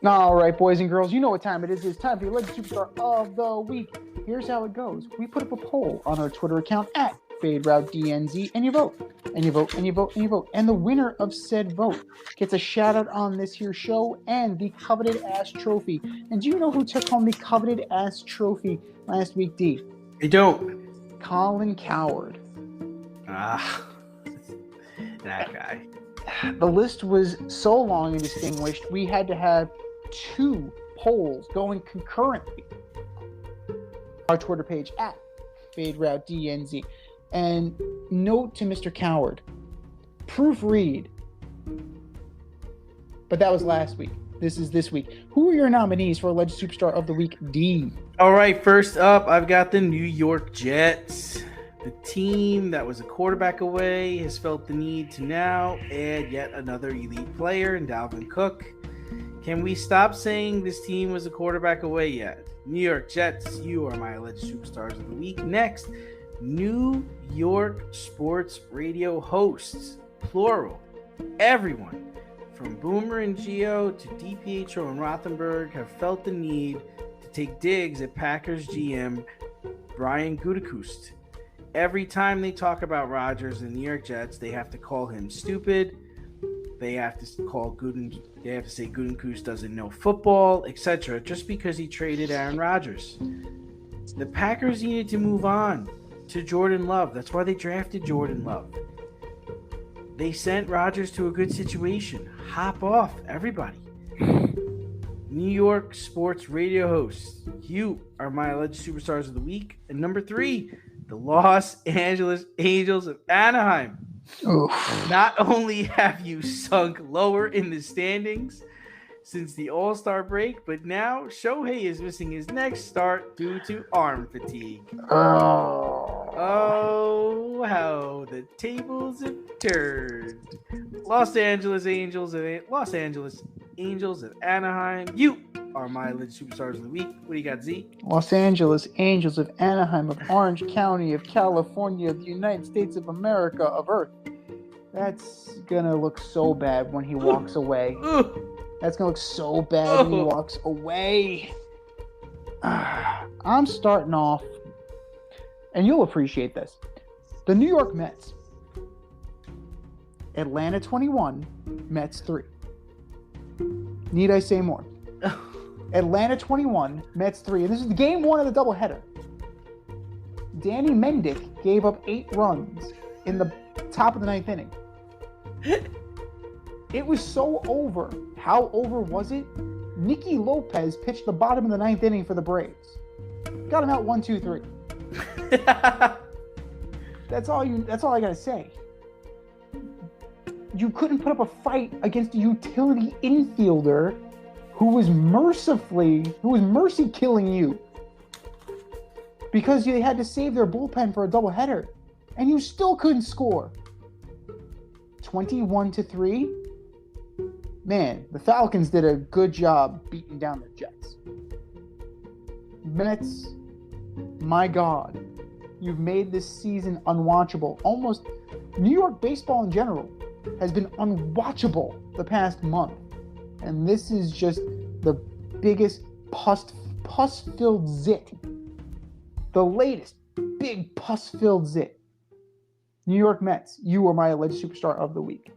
S3: All right, boys and girls, you know what time it is. It's time for the Alleged Superstar of the Week. Here's how it goes. We put up a poll on our Twitter account at FadeRouteDNZ, and you vote. And you vote, and you vote, and you vote. And the winner of said vote gets a shout out on this here show and the coveted ass trophy. And do you know who took home the coveted ass trophy last week, D?
S2: I don't.
S3: Colin Coward.
S2: That guy.
S3: The list was so long and distinguished, we had to have 2 polls going concurrently. Our Twitter page at FadeRouteDNZ. And note to Mr. Coward, proofread. But that was last week. This is this week. Who are your nominees for Alleged Superstar of the Week, D?
S2: All right, first up, I've got the New York Jets. The team that was a quarterback away has felt the need to now add yet another elite player in Dalvin Cook. Can we stop saying this team was a quarterback away yet? New York Jets, you are my alleged superstars of the week. Next, New York sports radio hosts, plural, everyone from Boomer and Gio to DiPietro and Rothenberg have felt the need to take digs at Packers GM Brian Gutekunst. Every time they talk about Rodgers and the New York Jets, they have to call him stupid. They have to say Gutekunst doesn't know football, etc., just because he traded Aaron Rodgers. The Packers needed to move on to Jordan Love. That's why they drafted Jordan Love. They sent Rodgers to a good situation. Hop off, everybody. New York sports radio hosts, you are my alleged superstars of the week. And number 3, the Los Angeles Angels of Anaheim.
S3: Oof.
S2: Not only have you sunk lower in the standings since the All-Star break, but now Shohei is missing his next start due to arm fatigue. Oh, how the tables have turned. Los Angeles Angels of Anaheim. You are my alleged superstars of the week. What do you got, Z?
S3: Los Angeles Angels of Anaheim of Orange County of California of the United States of America of Earth. That's gonna look so bad when he walks away. That's gonna look so bad when he walks away. I'm starting off, and you'll appreciate this. The New York Mets. Atlanta 21, Mets 3. Need I say more? Atlanta 21, Mets 3. And this is the game 1 of the doubleheader. Danny Mendick gave up 8 runs in the top of the 9th inning. It was so over. How over was it? Nicky Lopez pitched the bottom of the 9th inning for the Braves. Got him out 1-2-3. That's all I gotta say. You couldn't put up a fight against a utility infielder who was mercy killing you because they had to save their bullpen for a doubleheader, and you still couldn't score. 21-3. Man, the Falcons did a good job beating down the Jets. Mets, my God, you've made this season unwatchable. Almost New York baseball in general has been unwatchable the past month. And this is just the biggest pus-filled zit. The latest big pus-filled zit. New York Mets, you are my alleged superstar of the week.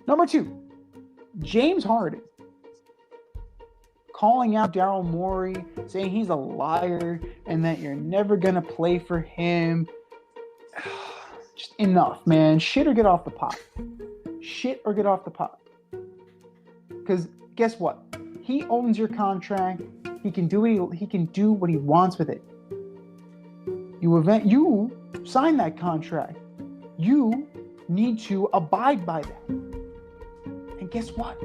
S3: Number 2, James Harden. Calling out Daryl Morey, saying he's a liar and that you're never going to play for him. Just enough, man. Shit or get off the pot. Shit or get off the pot. Because guess what? He owns your contract. He can do what he wants with it. You sign that contract. You need to abide by that. And guess what?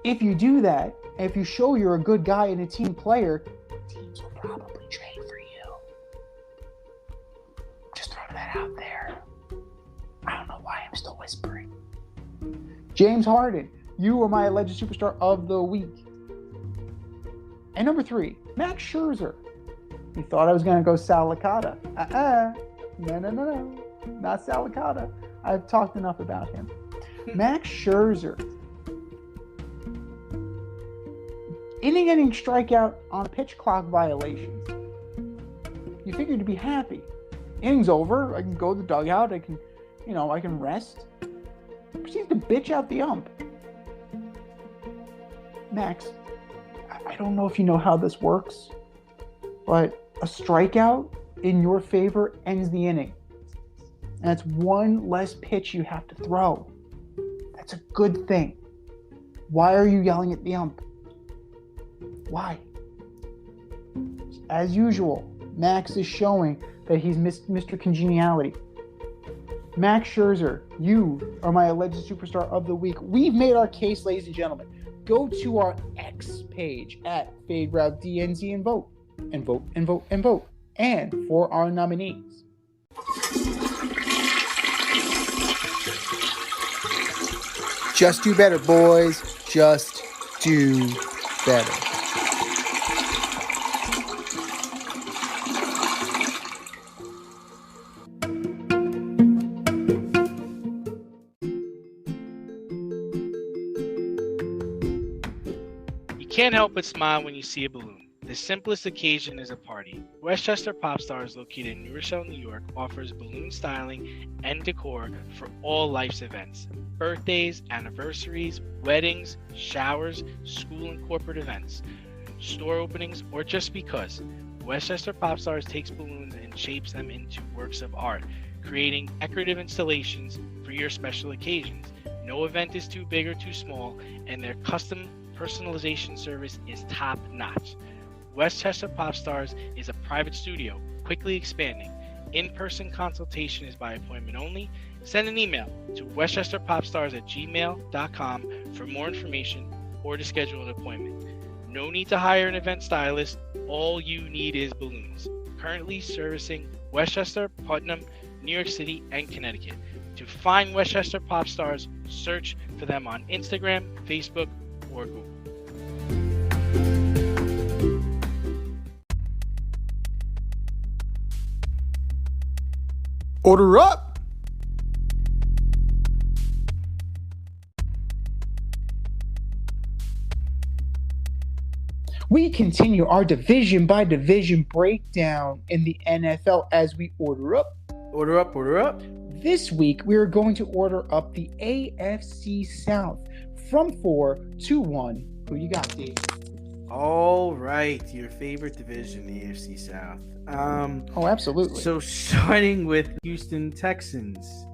S3: If you do that, if you show you're a good guy and a team player, teams will probably trade for you. Just throw that out there. I don't know why I'm still whispering. James Harden, you are my alleged superstar of the week. And number 3, Max Scherzer. You thought I was going to go Sal Licata. No. Not Sal Licata. I've talked enough about him. Max Scherzer. Inning strikeout on pitch clock violations. You figured to be happy. Inning's over. I can go to the dugout. I can rest. Proceeds to bitch out the ump. Max, I don't know if you know how this works, but a strikeout in your favor ends the inning. And that's one less pitch you have to throw. That's a good thing. Why are you yelling at the ump? Why? As usual, Max is showing that he's Mr. Congeniality. Max Scherzer, you are my alleged superstar of the week. We've made our case, ladies and gentlemen. Go to our X page at FadeRouteDNZ and vote. And vote, and vote, and vote. And for our nominees.
S1: Just do better, boys. just do better.
S4: You can't help but smile when you see a balloon. The simplest occasion is a party. Westchester Pop Stars, located in New Rochelle, New York, offers balloon styling and decor for all life's events. Birthdays, anniversaries, weddings, showers, school and corporate events, store openings, or just because. Westchester Pop Stars takes balloons and shapes them into works of art, creating decorative installations for your special occasions. No event is too big or too small, and their custom personalization service is top-notch. Westchester Pop Stars is a private studio, quickly expanding. In-person consultation is by appointment only. Send an email to westchesterpopstars@gmail.com for more information or to schedule an appointment. No need to hire an event stylist. All you need is balloons. Currently servicing Westchester, Putnam, New York City, and Connecticut. To find Westchester Pop Stars, search for them on Instagram, Facebook, or Google.
S1: Order up!
S3: We continue our division by division breakdown in the NFL as we order up.
S2: Order up, order up.
S3: This week, we are going to order up the AFC South from 4 to 1. Who you got, Dave?
S2: All right, your favorite division, the AFC South.
S3: Oh, absolutely.
S2: So starting with Houston Texans,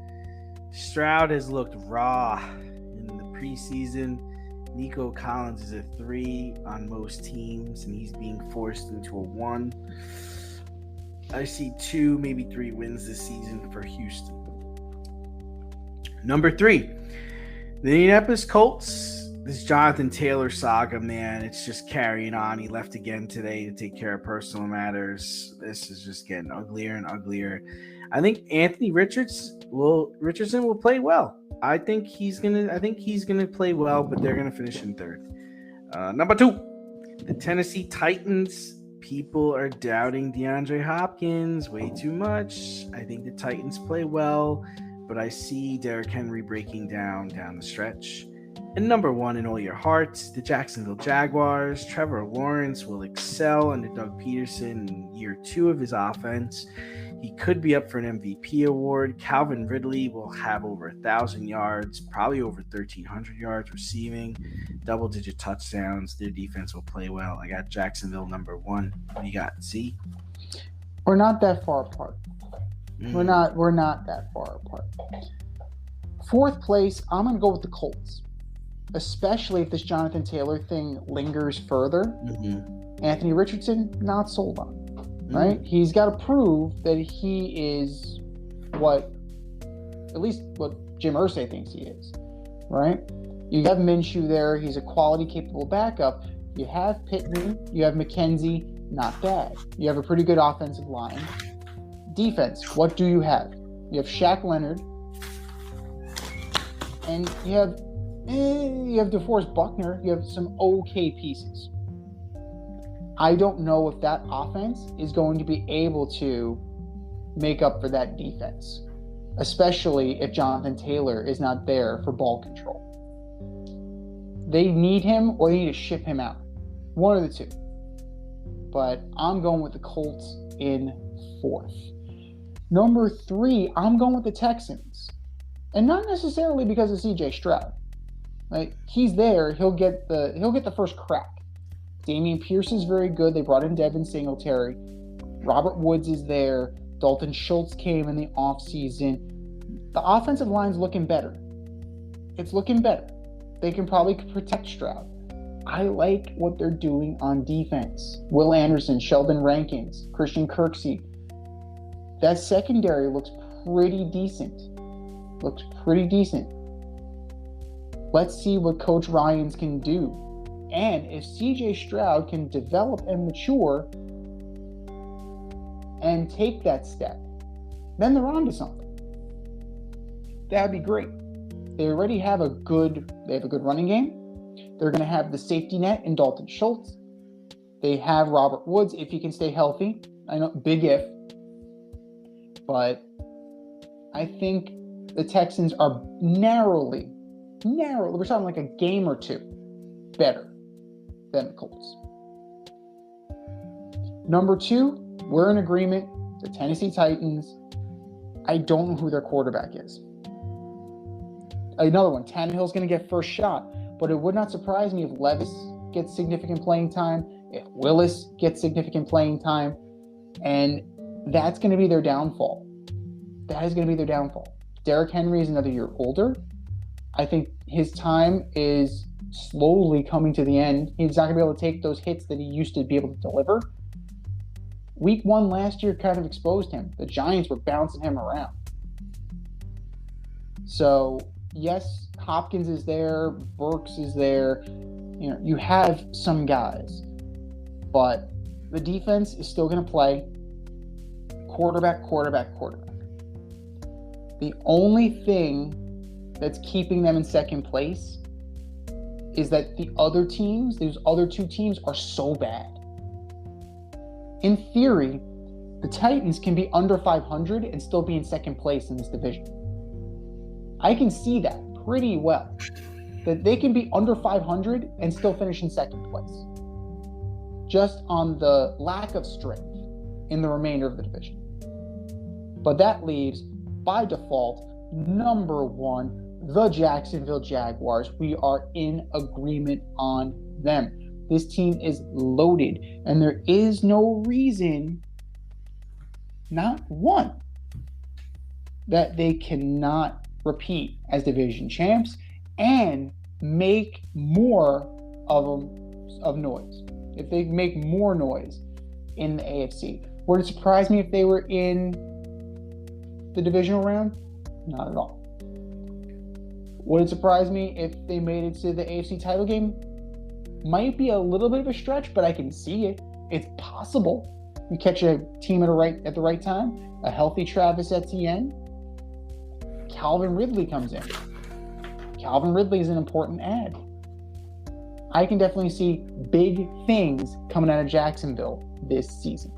S2: Stroud has looked raw in the preseason. Nico Collins is a 3 on most teams, and he's being forced into a 1. I see 2, maybe 3 wins this season for Houston. Number 3, the Indianapolis Colts. This Jonathan Taylor saga, man, it's just carrying on. He left again today to take care of personal matters. This is just getting uglier and uglier. I think Anthony Richardson will play well. I think he's gonna play well, but they're gonna finish in 3rd. Number 2, the Tennessee Titans. People are doubting DeAndre Hopkins way too much. I think the Titans play well, but I see Derrick Henry breaking down the stretch. And number 1 in all your hearts, the Jacksonville Jaguars. Trevor Lawrence will excel under Doug Peterson in year 2 of his offense. He could be up for an MVP award. Calvin Ridley will have over 1,000 yards, probably over 1,300 yards receiving, double-digit touchdowns. Their defense will play well. I got Jacksonville number 1. What do you got, C?
S3: We're not that far apart. We're not that far apart. 4th place, I'm going to go with the Colts. Especially if this Jonathan Taylor thing lingers further. Mm-hmm. Anthony Richardson, not sold on, right? Mm-hmm. He's got to prove that he is at least what Jim Irsay thinks he is, right? You have Minshew there. He's a quality, capable backup. You have Pittman. You have McKenzie. Not bad. You have a pretty good offensive line. Defense, what do you have? You have Shaq Leonard. And you have DeForest Buckner. You have some okay pieces. I don't know if that offense is going to be able to make up for that defense, especially if Jonathan Taylor is not there for ball control. They need him or they need to ship him out. One of the two. But I'm going with the Colts in 4th. Number 3, I'm going with the Texans. And not necessarily because of CJ Stroud. Like, he's there, he'll get the first crack. Damian Pierce is very good. They brought in Devin Singletary. Robert Woods is there. Dalton Schultz came in the offseason. The offensive line's looking better. It's looking better. They can probably protect Stroud. I like what they're doing on defense. Will Anderson, Sheldon Rankins, Christian Kirksey. That secondary looks pretty decent. Let's see what Coach Ryans can do. And if CJ Stroud can develop and mature and take that step, then they're on to something. That'd be great. They already have a good running game. They're going to have the safety net in Dalton Schultz. They have Robert Woods if he can stay healthy. I know, big if. But I think the Texans are narrowly, we're talking like a game or two better than the Colts. Number 2, we're in agreement. The Tennessee Titans, I don't know who their quarterback is. Another one, Tannehill's going to get first shot, but it would not surprise me if Levis gets significant playing time, if Willis gets significant playing time, and that's going to be their downfall. That is going to be their downfall. Derrick Henry is another year older. I think his time is slowly coming to the end. He's not going to be able to take those hits that he used to be able to deliver. Week 1 last year kind of exposed him. The Giants were bouncing him around. So, yes, Hopkins is there, Burks is there. You know, you have some guys, but the defense is still going to play quarterback. The only thing that's keeping them in second place is that the other teams, those other 2 teams, are so bad. In theory, the Titans can be under 500 and still be in second place in this division. I can see that pretty well. That they can be under 500 and still finish in second place. Just on the lack of strength in the remainder of the division. But that leaves, by default, number 1, the Jacksonville Jaguars. We are in agreement on them. This team is loaded, and there is no reason, not one, that they cannot repeat as division champs and make more of noise. If they make more noise in the AFC. Would it surprise me if they were in the divisional round? Not at all. Would it surprise me if they made it to the AFC title game? Might be a little bit of a stretch, but I can see it. It's possible. You catch a team at the right time. A healthy Travis Etienne. Calvin Ridley comes in. Calvin Ridley is an important add. I can definitely see big things coming out of Jacksonville this season.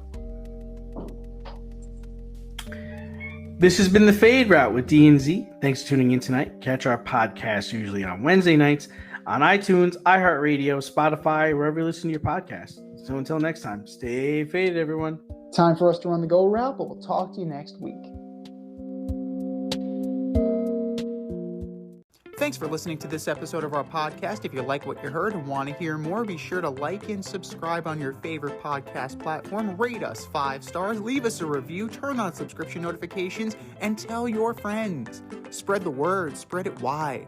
S2: This has been the Fade Route with D&Z. Thanks for tuning in tonight. Catch our podcast usually on Wednesday nights on iTunes, iHeartRadio, Spotify, wherever you listen to your podcast. So until next time, stay faded, everyone.
S3: Time for us to run the go route, but we'll talk to you next week.
S1: Thanks for listening to this episode of our podcast. If you like what you heard and want to hear more, be sure to like and subscribe on your favorite podcast platform. Rate us 5 stars, leave us a review, turn on subscription notifications, and tell your friends. Spread the word, spread it wide.